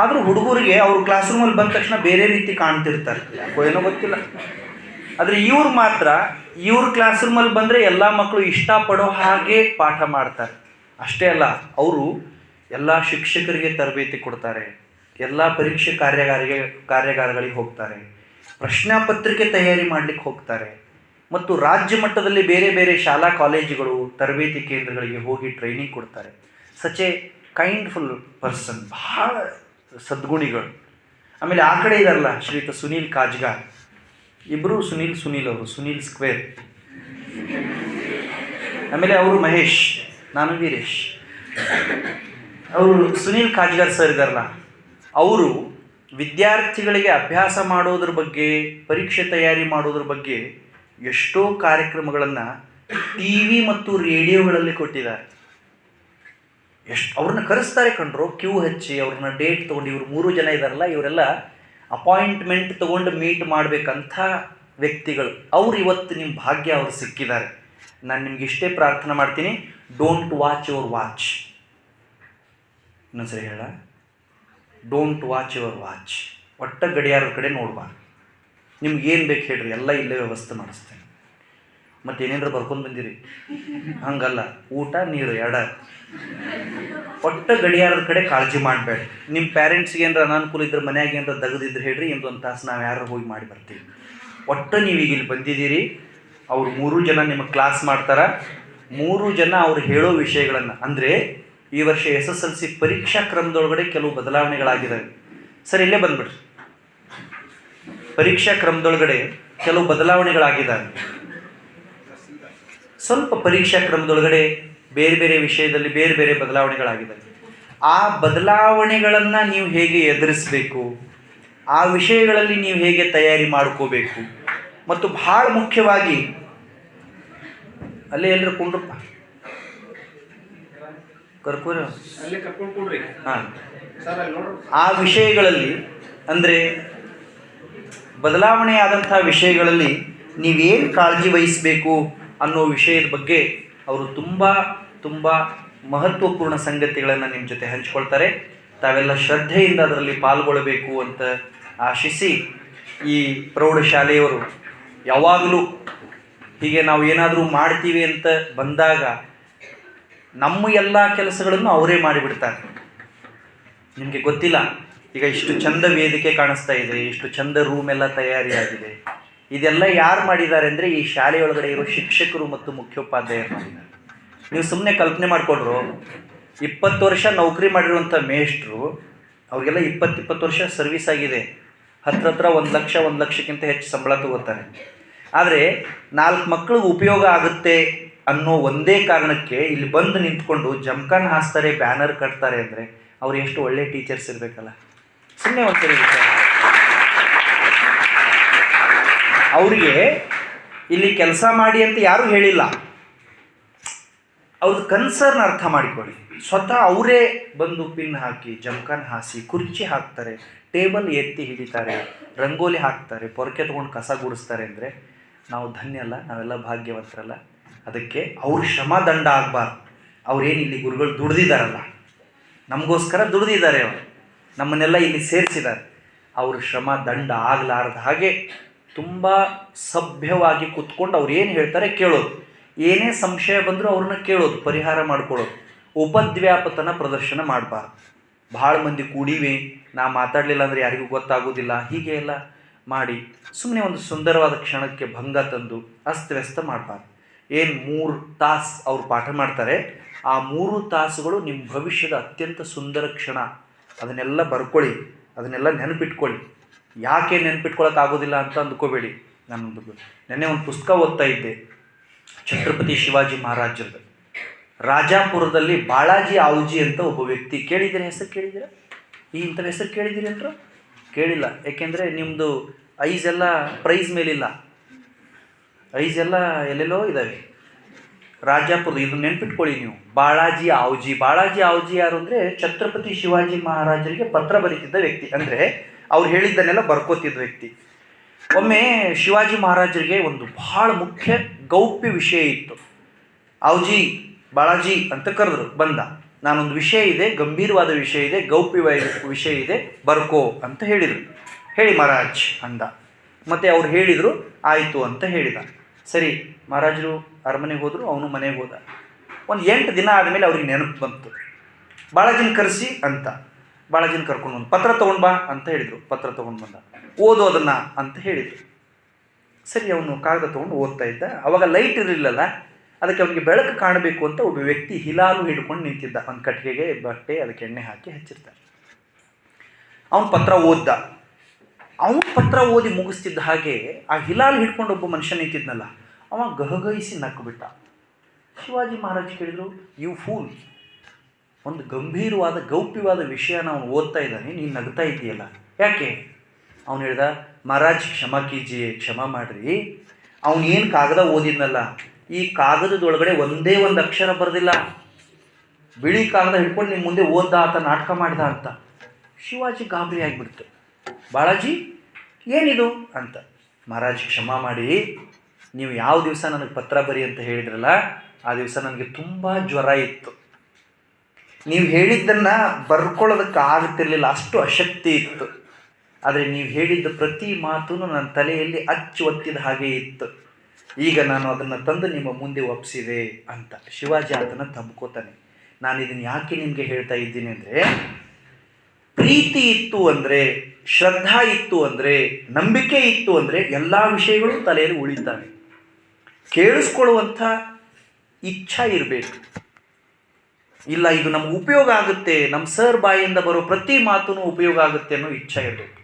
ಆದರೂ ಹುಡುಗರಿಗೆ ಅವ್ರ ಕ್ಲಾಸ್ ರೂಮಲ್ಲಿ ಬಂದ ತಕ್ಷಣ ಬೇರೆ ರೀತಿ ಕಾಣ್ತಿರ್ತಾರೆ, ಏನೋ ಗೊತ್ತಿಲ್ಲ. ಆದರೆ ಇವ್ರು ಮಾತ್ರ ಇವ್ರ ಕ್ಲಾಸ್ ರೂಮಲ್ಲಿ ಬಂದರೆ ಎಲ್ಲ ಮಕ್ಕಳು ಇಷ್ಟಪಡೋ ಹಾಗೆ ಪಾಠ ಮಾಡ್ತಾರೆ. ಅಷ್ಟೇ ಅಲ್ಲ, ಅವರು ಎಲ್ಲ ಶಿಕ್ಷಕರಿಗೆ ತರಬೇತಿ ಕೊಡ್ತಾರೆ, ಎಲ್ಲ ಪರೀಕ್ಷೆ ಕಾರ್ಯಾಗಾರಗಳಿಗೆ ಹೋಗ್ತಾರೆ, ಪ್ರಶ್ನೆ ಪತ್ರಿಕೆ ತಯಾರಿ ಮಾಡಲಿಕ್ಕೆ ಹೋಗ್ತಾರೆ, ಮತ್ತು ರಾಜ್ಯ ಮಟ್ಟದಲ್ಲಿ ಬೇರೆ ಬೇರೆ ಶಾಲಾ ಕಾಲೇಜುಗಳು ತರಬೇತಿ ಕೇಂದ್ರಗಳಿಗೆ ಹೋಗಿ ಟ್ರೈನಿಂಗ್ ಕೊಡ್ತಾರೆ. ಸಚ್ ಎ ಕೈಂಡ್ಫುಲ್ ಪರ್ಸನ್, ಭಾಳ ಸದ್ಗುಣಿಗಳು. ಆಮೇಲೆ ಆ ಕಡೆ ಇದಾರಲ್ಲ ಶ್ರೀಯುತ ಸುನೀಲ್ ಕಾಜ್ಗಾರ್, ಇಬ್ಬರು ಸುನೀಲ್ ಅವರು, ಸುನೀಲ್ ಸ್ಕ್ವೇರ್. ಆಮೇಲೆ ಅವರು ಮಹೇಶ್, ನಾನು ವೀರೇಶ್. ಅವರು ಸುನೀಲ್ ಕಾಜ್ಗಾರ್ ಸರ್ ಇದಾರಲ್ಲ, ಅವರು ವಿದ್ಯಾರ್ಥಿಗಳಿಗೆ ಅಭ್ಯಾಸ ಮಾಡೋದ್ರ ಬಗ್ಗೆ, ಪರೀಕ್ಷೆ ತಯಾರಿ ಮಾಡೋದ್ರ ಬಗ್ಗೆ ಎಷ್ಟೋ ಕಾರ್ಯಕ್ರಮಗಳನ್ನು ಟಿ ವಿ ಮತ್ತು ರೇಡಿಯೋಗಳಲ್ಲಿ ಕೊಟ್ಟಿದ್ದಾರೆ. ಅವ್ರನ್ನ ಕರೆಸ್ತಾರೆ ಕಂಡ್ರು, ಕ್ಯೂ ಹಚ್ಚಿ ಅವ್ರನ್ನ ಡೇಟ್ ತೊಗೊಂಡು. ಇವರು 3 ಜನ ಇದ್ದಾರಲ್ಲ, ಇವರೆಲ್ಲ ಅಪಾಯಿಂಟ್ಮೆಂಟ್ ತೊಗೊಂಡು ಮೀಟ್ ಮಾಡಬೇಕಂಥ ವ್ಯಕ್ತಿಗಳು. ಅವ್ರು ಇವತ್ತು ನಿಮ್ಮ ಭಾಗ್ಯ, ಅವ್ರು ಸಿಕ್ಕಿದ್ದಾರೆ. ನಾನು ನಿಮ್ಗೆ ಇಷ್ಟೇ ಪ್ರಾರ್ಥನೆ ಮಾಡ್ತೀನಿ, ಡೋಂಟ್ ವಾಚ್ ಯುವರ್ ವಾಚ್. ಇನ್ನೊಂದ್ಸರಿ ಹೇಳ, ಡೋಂಟ್ ವಾಚ್ ಯುವರ್ ವಾಚ್. ಒಟ್ಟ ಗಡಿಯಾರದ ಕಡೆ ನೋಡ್ಬಾರ್ದು. ನಿಮ್ಗೇನು ಬೇಕು ಹೇಳ್ರಿ, ಎಲ್ಲ ಇಲ್ಲೇ ವ್ಯವಸ್ಥೆ ಮಾಡಿಸ್ತೇನೆ. ಮತ್ತು ಏನೇನಾರು ಬರ್ಕೊಂಡು ಬಂದಿರಿ, ಹಂಗಲ್ಲ, ಊಟ ನೀರು ಎಡ. ಒಟ್ಟ ಗಡಿಯಾರದ ಕಡೆ ಕಾಳಜಿ ಮಾಡಬೇಡಿ. ನಿಮ್ಮ ಪೇರೆಂಟ್ಸ್ಗೆ ಏನಾರ ಅನಾನುಕೂಲ ಇದ್ರೆ, ಮನ್ಯಾಗ ಏನಾರ ದಗದಿದ್ರೆ ಹೇಳ್ರಿ, ಒಂದು ತಾಸು ನಾವು ಯಾರು ಹೋಗಿ ಮಾಡಿ ಬರ್ತೀವಿ. ಒಟ್ಟು ನೀವೀಗ ಇಲ್ಲಿ ಬಂದಿದ್ದೀರಿ, ಅವ್ರು 3 ಜನ ನಿಮಗೆ ಕ್ಲಾಸ್ ಮಾಡ್ತಾರೆ. 3 ಜನ ಅವ್ರು ಹೇಳೋ ವಿಷಯಗಳನ್ನು, ಅಂದರೆ ಈ ವರ್ಷ SSLC ಪರೀಕ್ಷಾ ಕ್ರಮದೊಳಗಡೆ ಕೆಲವು ಬದಲಾವಣೆಗಳಾಗಿದ್ದಾವೆ. ಸರ್ ಇಲ್ಲೇ ಬಂದ್ಬಿಡ್ರಿ. ಪರೀಕ್ಷಾ ಕ್ರಮದೊಳಗಡೆ ಕೆಲವು ಬದಲಾವಣೆಗಳಾಗಿದ್ದಾವೆ. ಸ್ವಲ್ಪ ಪರೀಕ್ಷಾ ಕ್ರಮದೊಳಗಡೆ ಬೇರೆ ಬೇರೆ ವಿಷಯದಲ್ಲಿ ಬೇರೆ ಬೇರೆ ಬದಲಾವಣೆಗಳಾಗಿದ್ದಾವೆ. ಆ ಬದಲಾವಣೆಗಳನ್ನು ನೀವು ಹೇಗೆ ಎದುರಿಸಬೇಕು, ಆ ವಿಷಯಗಳಲ್ಲಿ ನೀವು ಹೇಗೆ ತಯಾರಿ ಮಾಡ್ಕೋಬೇಕು, ಮತ್ತು ಭಾಳ ಮುಖ್ಯವಾಗಿ ಅಲ್ಲೇ ಎಲ್ಲರೂ ಕೊಂಡ್ರಪ್ಪ ಕರ್ಕೋರಿ ಹಾಂ, ಆ ವಿಷಯಗಳಲ್ಲಿ ಅಂದರೆ ಬದಲಾವಣೆಯಾದಂಥ ವಿಷಯಗಳಲ್ಲಿ ನೀವೇನು ಕಾಳಜಿ ವಹಿಸಬೇಕು ಅನ್ನೋ ವಿಷಯದ ಬಗ್ಗೆ ಅವರು ತುಂಬ ತುಂಬ ಮಹತ್ವಪೂರ್ಣ ಸಂಗತಿಗಳನ್ನು ನಿಮ್ಮ ಜೊತೆ ಹಂಚ್ಕೊಳ್ತಾರೆ. ತಾವೆಲ್ಲ ಶ್ರದ್ಧೆಯಿಂದ ಅದರಲ್ಲಿ ಪಾಲ್ಗೊಳ್ಳಬೇಕು ಅಂತ ಆಶಿಸಿ, ಈ ಪ್ರೌಢಶಾಲೆಯವರು ಯಾವಾಗಲೂ ಹೀಗೆ ನಾವು ಏನಾದರೂ ಮಾಡ್ತೀವಿ ಅಂತ ಬಂದಾಗ ನಮ್ಮ ಎಲ್ಲ ಕೆಲಸಗಳನ್ನು ಅವರೇ ಮಾಡಿಬಿಡ್ತಾರೆ. ನಿಮಗೆ ಗೊತ್ತಿಲ್ಲ, ಈಗ ಇಷ್ಟು ಚಂದ ವೇದಿಕೆ ಕಾಣಿಸ್ತಾ ಇದೆ, ಇಷ್ಟು ಚಂದ ರೂಮ್ ಎಲ್ಲ ತಯಾರಿಯಾಗಿದೆ. ಇದೆಲ್ಲ ಯಾರು ಮಾಡಿದ್ದಾರೆ ಅಂದರೆ ಈ ಶಾಲೆಯೊಳಗಡೆ ಇರೋ ಶಿಕ್ಷಕರು ಮತ್ತು ಮುಖ್ಯೋಪಾಧ್ಯಾಯರು ಮಾಡಿದ್ದಾರೆ. ನೀವು ಸುಮ್ಮನೆ ಕಲ್ಪನೆ ಮಾಡಿಕೊಂಡ್ರು, 20 ವರ್ಷ ನೌಕರಿ ಮಾಡಿರುವಂಥ ಮೇಷ್ಟ್ರು, ಅವ್ರಿಗೆಲ್ಲ 20 ವರ್ಷ ಸರ್ವಿಸ್ ಆಗಿದೆ, ಹತ್ರ 1 ಲಕ್ಷ 1 ಲಕ್ಷಕ್ಕಿಂತ ಹೆಚ್ಚು ಸಂಬಳ ತಗೋತಾರೆ. ಆದರೆ 4 ಮಕ್ಕಳಿಗೆ ಉಪಯೋಗ ಆಗುತ್ತೆ ಅನ್ನೋ ಒಂದೇ ಕಾರಣಕ್ಕೆ ಇಲ್ಲಿ ಬಂದು ನಿಂತ್ಕೊಂಡು ಜಮ್ಖಾನ್ ಹಾಸ್ತಾರೆ, ಬ್ಯಾನರ್ ಕಟ್ತಾರೆ ಅಂದರೆ ಅವ್ರು ಎಷ್ಟು ಒಳ್ಳೆ ಟೀಚರ್ಸ್ ಇರಬೇಕಲ್ಲ. ಸುಮ್ಮನೆ ಒಂದ್ಸರಿ ವಿಚಾರ, ಅವರಿಗೆ ಇಲ್ಲಿ ಕೆಲಸ ಮಾಡಿ ಅಂತ ಯಾರೂ ಹೇಳಿಲ್ಲ. ಅವ್ರದ್ದು ಕನ್ಸರ್ನ್ ಅರ್ಥ ಮಾಡಿಕೊಳ್ಳಿ. ಸ್ವತಃ ಅವರೇ ಬಂದು ಪಿನ್ ಹಾಕಿ, ಜಮ್ಖಾನ್ ಹಾಸಿ, ಕುರ್ಚಿ ಹಾಕ್ತಾರೆ, ಟೇಬಲ್ ಎತ್ತಿ ಹಿಡಿತಾರೆ, ರಂಗೋಲಿ ಹಾಕ್ತಾರೆ, ಪೊರಕೆ ತೊಗೊಂಡು ಕಸ ಗುಡಿಸ್ತಾರೆ ಅಂದರೆ ನಾವು ಧನ್ಯ ಅಲ್ಲ, ನಾವೆಲ್ಲ ಭಾಗ್ಯವಂತರಲ್ಲ. ಅದಕ್ಕೆ ಅವ್ರ ಶ್ರಮದಂಡ ಆಗಬಾರ್ದು. ಅವ್ರೇನು ಇಲ್ಲಿ ಗುರುಗಳು ದುಡ್ದಿದ್ದಾರಲ್ಲ, ನಮಗೋಸ್ಕರ ದುಡ್ದಿದ್ದಾರೆ, ಅವರು ನಮ್ಮನ್ನೆಲ್ಲ ಇಲ್ಲಿ ಸೇರಿಸಿದ್ದಾರೆ. ಅವ್ರ ಶ್ರಮ ದಂಡ ಆಗಲಾರ್ದ ಹಾಗೆ ತುಂಬ ಸಭ್ಯವಾಗಿ ಕೂತ್ಕೊಂಡು ಅವ್ರು ಏನು ಹೇಳ್ತಾರೆ ಕೇಳೋದು, ಏನೇ ಸಂಶಯ ಬಂದರೂ ಅವ್ರನ್ನ ಕೇಳೋದು, ಪರಿಹಾರ ಮಾಡ್ಕೊಳ್ಳೋದು. ಉಪದ್ವ್ಯಾಪತನ ಪ್ರದರ್ಶನ ಮಾಡಬಾರ್ದು. ಭಾಳ ಮಂದಿ ಕೂಡಿವಿ, ನಾ ಮಾತಾಡಲಿಲ್ಲ ಅಂದರೆ ಯಾರಿಗೂ ಗೊತ್ತಾಗೋದಿಲ್ಲ, ಹೀಗೆ ಎಲ್ಲ ಮಾಡಿ ಸುಮ್ಮನೆ ಒಂದು ಸುಂದರವಾದ ಕ್ಷಣಕ್ಕೆ ಭಂಗ ತಂದು ಅಸ್ತವ್ಯಸ್ತ ಮಾಡಬಾರ್ದು. ಏನು 3 ತಾಸು ಅವ್ರು ಪಾಠ ಮಾಡ್ತಾರೆ, ಆ 3 ತಾಸುಗಳು ನಿಮ್ಮ ಭವಿಷ್ಯದ ಅತ್ಯಂತ ಸುಂದರ ಕ್ಷಣ. ಅದನ್ನೆಲ್ಲ ಬರ್ಕೊಳ್ಳಿ, ಅದನ್ನೆಲ್ಲ ನೆನಪಿಟ್ಕೊಳ್ಳಿ. ಯಾಕೆ ನೆನಪಿಟ್ಕೊಳ್ಳೋಕ್ಕಾಗೋದಿಲ್ಲ ಅಂತ ಅಂದ್ಕೋಬೇಡಿ. ನಾನು ನೆನ್ನೆ ಒಂದು ಪುಸ್ತಕ ಓದ್ತಾ ಇದ್ದೆ, ಛತ್ರಪತಿ ಶಿವಾಜಿ ಮಹಾರಾಜರದ್ದು. ರಾಜಾಪುರದಲ್ಲಿ ಬಾಳಾಜಿ ಆವುಜಿ ಅಂತ ಒಬ್ಬ ವ್ಯಕ್ತಿ, ಕೇಳಿದ್ದೀರಿ ಹೆಸರು? ಕೇಳಿದ್ದೀರಾ? ಈ ಇಂಥ ಹೆಸರು ಕೇಳಿದ್ದೀರಿ ಅಂತ? ಕೇಳಿಲ್ಲ. ಯಾಕೆಂದರೆ ನಿಮ್ಮದು ಐಸ್ ಎಲ್ಲ ಪ್ರೈಸ್ ಮೇಲಿಲ್ಲ, ಐಸ್ ಎಲ್ಲ ಎಲ್ಲೆಲ್ಲೋ ಇದ್ದಾವೆ. ರಾಜಾಪುರ, ಇದನ್ನು ನೆನ್ಪಿಟ್ಕೊಳ್ಳಿ ನೀವು. ಬಾಳಾಜಿ ಆವುಜಿ. ಬಾಳಾಜಿ ಆವುಜಿ ಯಾರು ಅಂದರೆ ಛತ್ರಪತಿ ಶಿವಾಜಿ ಮಹಾರಾಜರಿಗೆ ಪತ್ರ ಬರೀತಿದ್ದ ವ್ಯಕ್ತಿ, ಅಂದರೆ ಅವ್ರು ಹೇಳಿದ್ದನ್ನೆಲ್ಲ ಬರ್ಕೋತಿದ್ದ ವ್ಯಕ್ತಿ. ಒಮ್ಮೆ ಶಿವಾಜಿ ಮಹಾರಾಜರಿಗೆ ಒಂದು ಬಹಳ ಮುಖ್ಯ ಗೌಪ್ಯ ವಿಷಯ ಇತ್ತು. ಆವುಜಿ, ಬಾಳಾಜಿ ಅಂತ ಕರೆದ್ರು. ಬಂದ, ನಾನೊಂದು ವಿಷಯ ಇದೆ, ಗಂಭೀರವಾದ ವಿಷಯ ಇದೆ, ಗೌಪ್ಯವಾದ ವಿಷಯ ಇದೆ, ಬರ್ಕೋ ಅಂತ ಹೇಳಿದರು. ಹೇಳಿ ಮಹಾರಾಜ್ ಅಂದ. ಮತ್ತು ಅವ್ರು ಹೇಳಿದರು, ಆಯಿತು ಅಂತ ಹೇಳಿದ. ಸರಿ, ಮಹಾರಾಜರು ಅರಮನೆಗೆ ಹೋದರು, ಅವನು ಮನೆಗೆ ಹೋದ. ಒಂದು 8 ದಿನ ಆದಮೇಲೆ ಅವ್ರಿಗೆ ನೆನಪು ಬಂತು, ಬಾಳಾಜಿನ ಕರೆಸಿ ಅಂತ. ಬಾಳಾಜಿನ ಕರ್ಕೊಂಡು ಬಂದು ಪತ್ರ ತೊಗೊಂಡು ಬಾ ಅಂತ ಹೇಳಿದರು. ಪತ್ರ ತೊಗೊಂಡು ಬಂದ. ಓದು ಅದನ್ನು ಅಂತ ಹೇಳಿದರು. ಸರಿ, ಅವನು ಕಾಗದ ತೊಗೊಂಡು ಓದ್ತಾ ಇದ್ದ. ಅವಾಗ ಲೈಟ್ ಇರಲಿಲ್ಲಲ್ಲ, ಅದಕ್ಕೆ ಅವನಿಗೆ ಬೆಳಕು ಕಾಣಬೇಕು ಅಂತ ಒಬ್ಬ ವ್ಯಕ್ತಿ ಹಿಲಾಲು ಹಿಡ್ಕೊಂಡು ನಿಂತಿದ್ದ. ಒಂದು ಕಟ್ಟಿಗೆಗೆ ಬಟ್ಟೆ, ಅದಕ್ಕೆ ಎಣ್ಣೆ ಹಾಕಿ ಹಚ್ಚಿರ್ತಾರೆ. ಅವನು ಪತ್ರ ಓದ್ದ. ಅವನು ಪತ್ರ ಓದಿ ಮುಗಿಸ್ತಿದ್ದ ಹಾಗೆ ಆ ಹಿಲಾಲು ಹಿಡ್ಕೊಂಡು ಒಬ್ಬ ಮನುಷ್ಯ ನಿಂತಿದ್ನಲ್ಲ, ಅವ ಗಹಗಹಿಸಿ ನಕ್ಕುಬಿಟ್ಟ. ಶಿವಾಜಿ ಮಹಾರಾಜ್ ಕೇಳಿದರು, ಯು ಫೂಲ್, ಒಂದು ಗಂಭೀರವಾದ ಗೌಪ್ಯವಾದ ವಿಷಯನ ಅವನು ಓದ್ತಾ ಇದ್ದಾನೆ, ನೀನು ನಗ್ತಾ ಇದೆಯಲ್ಲ, ಯಾಕೆ? ಅವನು ಹೇಳ್ದ, ಮಹಾರಾಜ್ ಕ್ಷಮ ಕೀಜಿಯೇ, ಕ್ಷಮ ಮಾಡಿರಿ, ಅವನು ಏನು ಕಾಗದ ಓದಿದ್ನಲ್ಲ, ಈ ಕಾಗದದೊಳಗಡೆ ಒಂದೇ ಒಂದು ಅಕ್ಷರ ಬರೆದಿಲ್ಲ. ಬಿಳಿ ಕಾಗದ ಹಿಡ್ಕೊಂಡು ನಿಮ್ಮ ಮುಂದೆ ಓದ್ದ ಆತ, ನಾಟಕ ಮಾಡಿದ ಅಂತ. ಶಿವಾಜಿ ಗಾಬರಿ ಆಗಿಬಿಡ್ತು. ಬಾಳಾಜಿ ಏನಿದು ಅಂತ. ಮಹಾರಾಜ್ ಕ್ಷಮ ಮಾಡಿ, ನೀವು ಯಾವ ದಿವಸ ನನಗೆ ಪತ್ರ ಬರಿ ಅಂತ ಹೇಳಿದ್ರಲ್ಲ, ಆ ದಿವಸ ನನಗೆ ತುಂಬ ಜ್ವರ ಇತ್ತು. ನೀವು ಹೇಳಿದ್ದನ್ನು ಬರ್ಕೊಳ್ಳೋದಕ್ಕೆ ಆಗುತ್ತಿರಲಿಲ್ಲ, ಅಷ್ಟು ಅಶಕ್ತಿ ಇತ್ತು. ಆದರೆ ನೀವು ಹೇಳಿದ್ದ ಪ್ರತಿ ಮಾತು ನನ್ನ ತಲೆಯಲ್ಲಿ ಅಚ್ಚು ಒತ್ತಿದ ಹಾಗೆ ಇತ್ತು. ಈಗ ನಾನು ಅದನ್ನು ತಂದು ನಿಮ್ಮ ಮುಂದೆ ಒಪ್ಪಿಸಿದೆ ಅಂತ. ಶಿವಾಜಿ ಆತನ ತಬ್ಕೋತಾನೆ. ನಾನು ಇದನ್ನು ಯಾಕೆ ನಿಮಗೆ ಹೇಳ್ತಾ ಇದ್ದೀನಿ ಅಂದರೆ, ಪ್ರೀತಿ ಇತ್ತು ಅಂದರೆ, ಶ್ರದ್ಧಾ ಇತ್ತು ಅಂದರೆ, ನಂಬಿಕೆ ಇತ್ತು ಅಂದರೆ ಎಲ್ಲ ವಿಷಯಗಳು ತಲೆಯಲ್ಲಿ ಉಳಿತಾವೆ. ಕೇಳಿಸ್ಕೊಳ್ಳುವಂಥ ಇಚ್ಛಾ ಇರಬೇಕು. ಇಲ್ಲ, ಇದು ನಮ್ಗೆ ಉಪಯೋಗ ಆಗುತ್ತೆ, ನಮ್ಮ ಸರ್ ಬಾಯಿಂದ ಬರೋ ಪ್ರತಿ ಮಾತೂ ಉಪಯೋಗ ಆಗುತ್ತೆ ಅನ್ನೋ ಇಚ್ಛಾ ಇರಬೇಕು.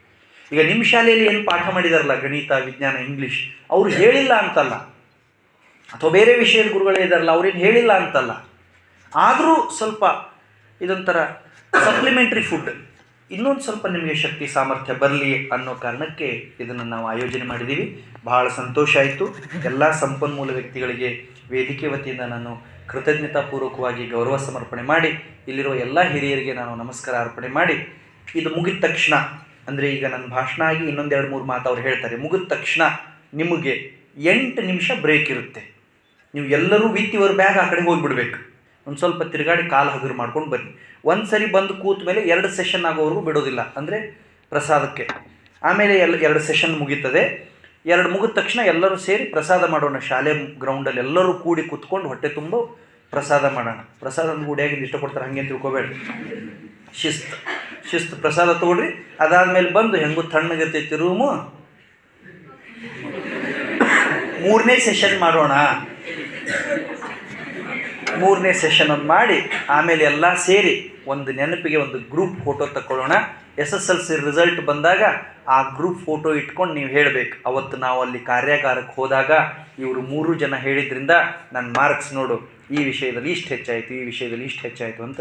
ಈಗ ನಿಮ್ಮ ಶಾಲೆಯಲ್ಲಿ ಏನು ಪಾಠ ಮಾಡಿದಾರಲ್ಲ, ಗಣಿತ, ವಿಜ್ಞಾನ, ಇಂಗ್ಲೀಷ್, ಅವರು ಹೇಳಿಲ್ಲ ಅಂತಲ್ಲ, ಅಥವಾ ಬೇರೆ ವಿಷಯದ ಗುರುಗಳೇ ಇದ್ದಾರಲ್ಲ, ಅವ್ರೇನು ಹೇಳಿಲ್ಲ ಅಂತಲ್ಲ, ಆದರೂ ಸ್ವಲ್ಪ ಇದೊಂಥರ ಸಪ್ಲಿಮೆಂಟ್ರಿ ಫುಡ್, ಇನ್ನೊಂದು ಸ್ವಲ್ಪ ನಿಮಗೆ ಶಕ್ತಿ ಸಾಮರ್ಥ್ಯ ಬರಲಿ ಅನ್ನೋ ಕಾರಣಕ್ಕೆ ಇದನ್ನು ನಾವು ಆಯೋಜನೆ ಮಾಡಿದ್ದೀವಿ. ಬಹಳ ಸಂತೋಷ ಆಯಿತು. ಎಲ್ಲ ಸಂಪನ್ಮೂಲ ವ್ಯಕ್ತಿಗಳಿಗೆ ವೇದಿಕೆ ವತಿಯಿಂದ ನಾನು ಕೃತಜ್ಞತಾಪೂರ್ವಕವಾಗಿ ಗೌರವ ಸಮರ್ಪಣೆ ಮಾಡಿ, ಇಲ್ಲಿರುವ ಎಲ್ಲ ಹಿರಿಯರಿಗೆ ನಾನು ನಮಸ್ಕಾರ ಅರ್ಪಣೆ ಮಾಡಿ, ಇದು ಮುಗಿದ ತಕ್ಷಣ, ಅಂದರೆ ಈಗ ನನ್ನ ಭಾಷಣ ಆಗಿ ಇನ್ನೊಂದು 2-3 ಮಾತು ಅವ್ರು ಹೇಳ್ತಾರೆ, ಮುಗಿದ ತಕ್ಷಣ ನಿಮಗೆ 8 ನಿಮಿಷ ಬ್ರೇಕ್ ಇರುತ್ತೆ. ನೀವು ಎಲ್ಲರೂ ವಿತ್ ಯುವರ್ ಬ್ಯಾಗ್ ಆ ಕಡೆ ಹೋಗಿಬಿಡ್ಬೇಕು. ಒಂದು ಸ್ವಲ್ಪ ತಿರುಗಾಡಿ ಕಾಲು ಹಗುರು ಮಾಡ್ಕೊಂಡು ಬನ್ನಿ. ಒಂದು ಸರಿ ಬಂದು ಕೂತ ಮೇಲೆ 2 ಸೆಷನ್ ಆಗೋವರೆಗೂ ಬಿಡೋದಿಲ್ಲ, ಅಂದರೆ ಪ್ರಸಾದಕ್ಕೆ. ಆಮೇಲೆ 2 ಸೆಷನ್ ಮುಗೀತದೆ. 2 ಮುಗಿದ ತಕ್ಷಣ ಎಲ್ಲರೂ ಸೇರಿ ಪ್ರಸಾದ ಮಾಡೋಣ. ಶಾಲೆ ಗ್ರೌಂಡಲ್ಲಿ ಎಲ್ಲರೂ ಕೂಡಿ ಕೂತ್ಕೊಂಡು ಹೊಟ್ಟೆ ತುಂಬ ಪ್ರಸಾದ ಮಾಡೋಣ. ಪ್ರಸಾದ ಗುಡಿಯಾಗಿದ್ದು ಇಷ್ಟಪಡ್ತಾರೆ, ಹಾಗೆ ತಿಳ್ಕೊಬೇಡಿ. ಶಿಸ್ತು ಪ್ರಸಾದ ತೊಗೊಳ್ರಿ. ಅದಾದಮೇಲೆ ಬಂದು ಹೆಂಗೂ ತಣ್ಣಗಿರ್ತೈತಿ ರೂಮು, 3ನೇ ಸೆಷನ್ ಮಾಡೋಣ. 3ನೇ ಸೆಷನ್ ಒಂದು ಮಾಡಿ ಆಮೇಲೆ ಎಲ್ಲ ಸೇರಿ ಒಂದು ನೆನಪಿಗೆ ಒಂದು ಗ್ರೂಪ್ ಫೋಟೋ ತಗೊಳ್ಳೋಣ. SSLC ರಿಸಲ್ಟ್ ಬಂದಾಗ ಆ ಗ್ರೂಪ್ ಫೋಟೋ ಇಟ್ಕೊಂಡು ನೀವು ಹೇಳಬೇಕು, ಅವತ್ತು ನಾವು ಅಲ್ಲಿ ಕಾರ್ಯಾಗಾರಕ್ಕೆ ಹೋದಾಗ ಇವರು 3 ಜನ ಹೇಳಿದ್ರಿಂದ ನನ್ನ ಮಾರ್ಕ್ಸ್ ನೋಡು, ಈ ವಿಷಯದಲ್ಲಿ ಇಷ್ಟು ಹೆಚ್ಚಾಯಿತು, ಈ ವಿಷಯದಲ್ಲಿ ಇಷ್ಟು ಹೆಚ್ಚಾಯಿತು ಅಂತ.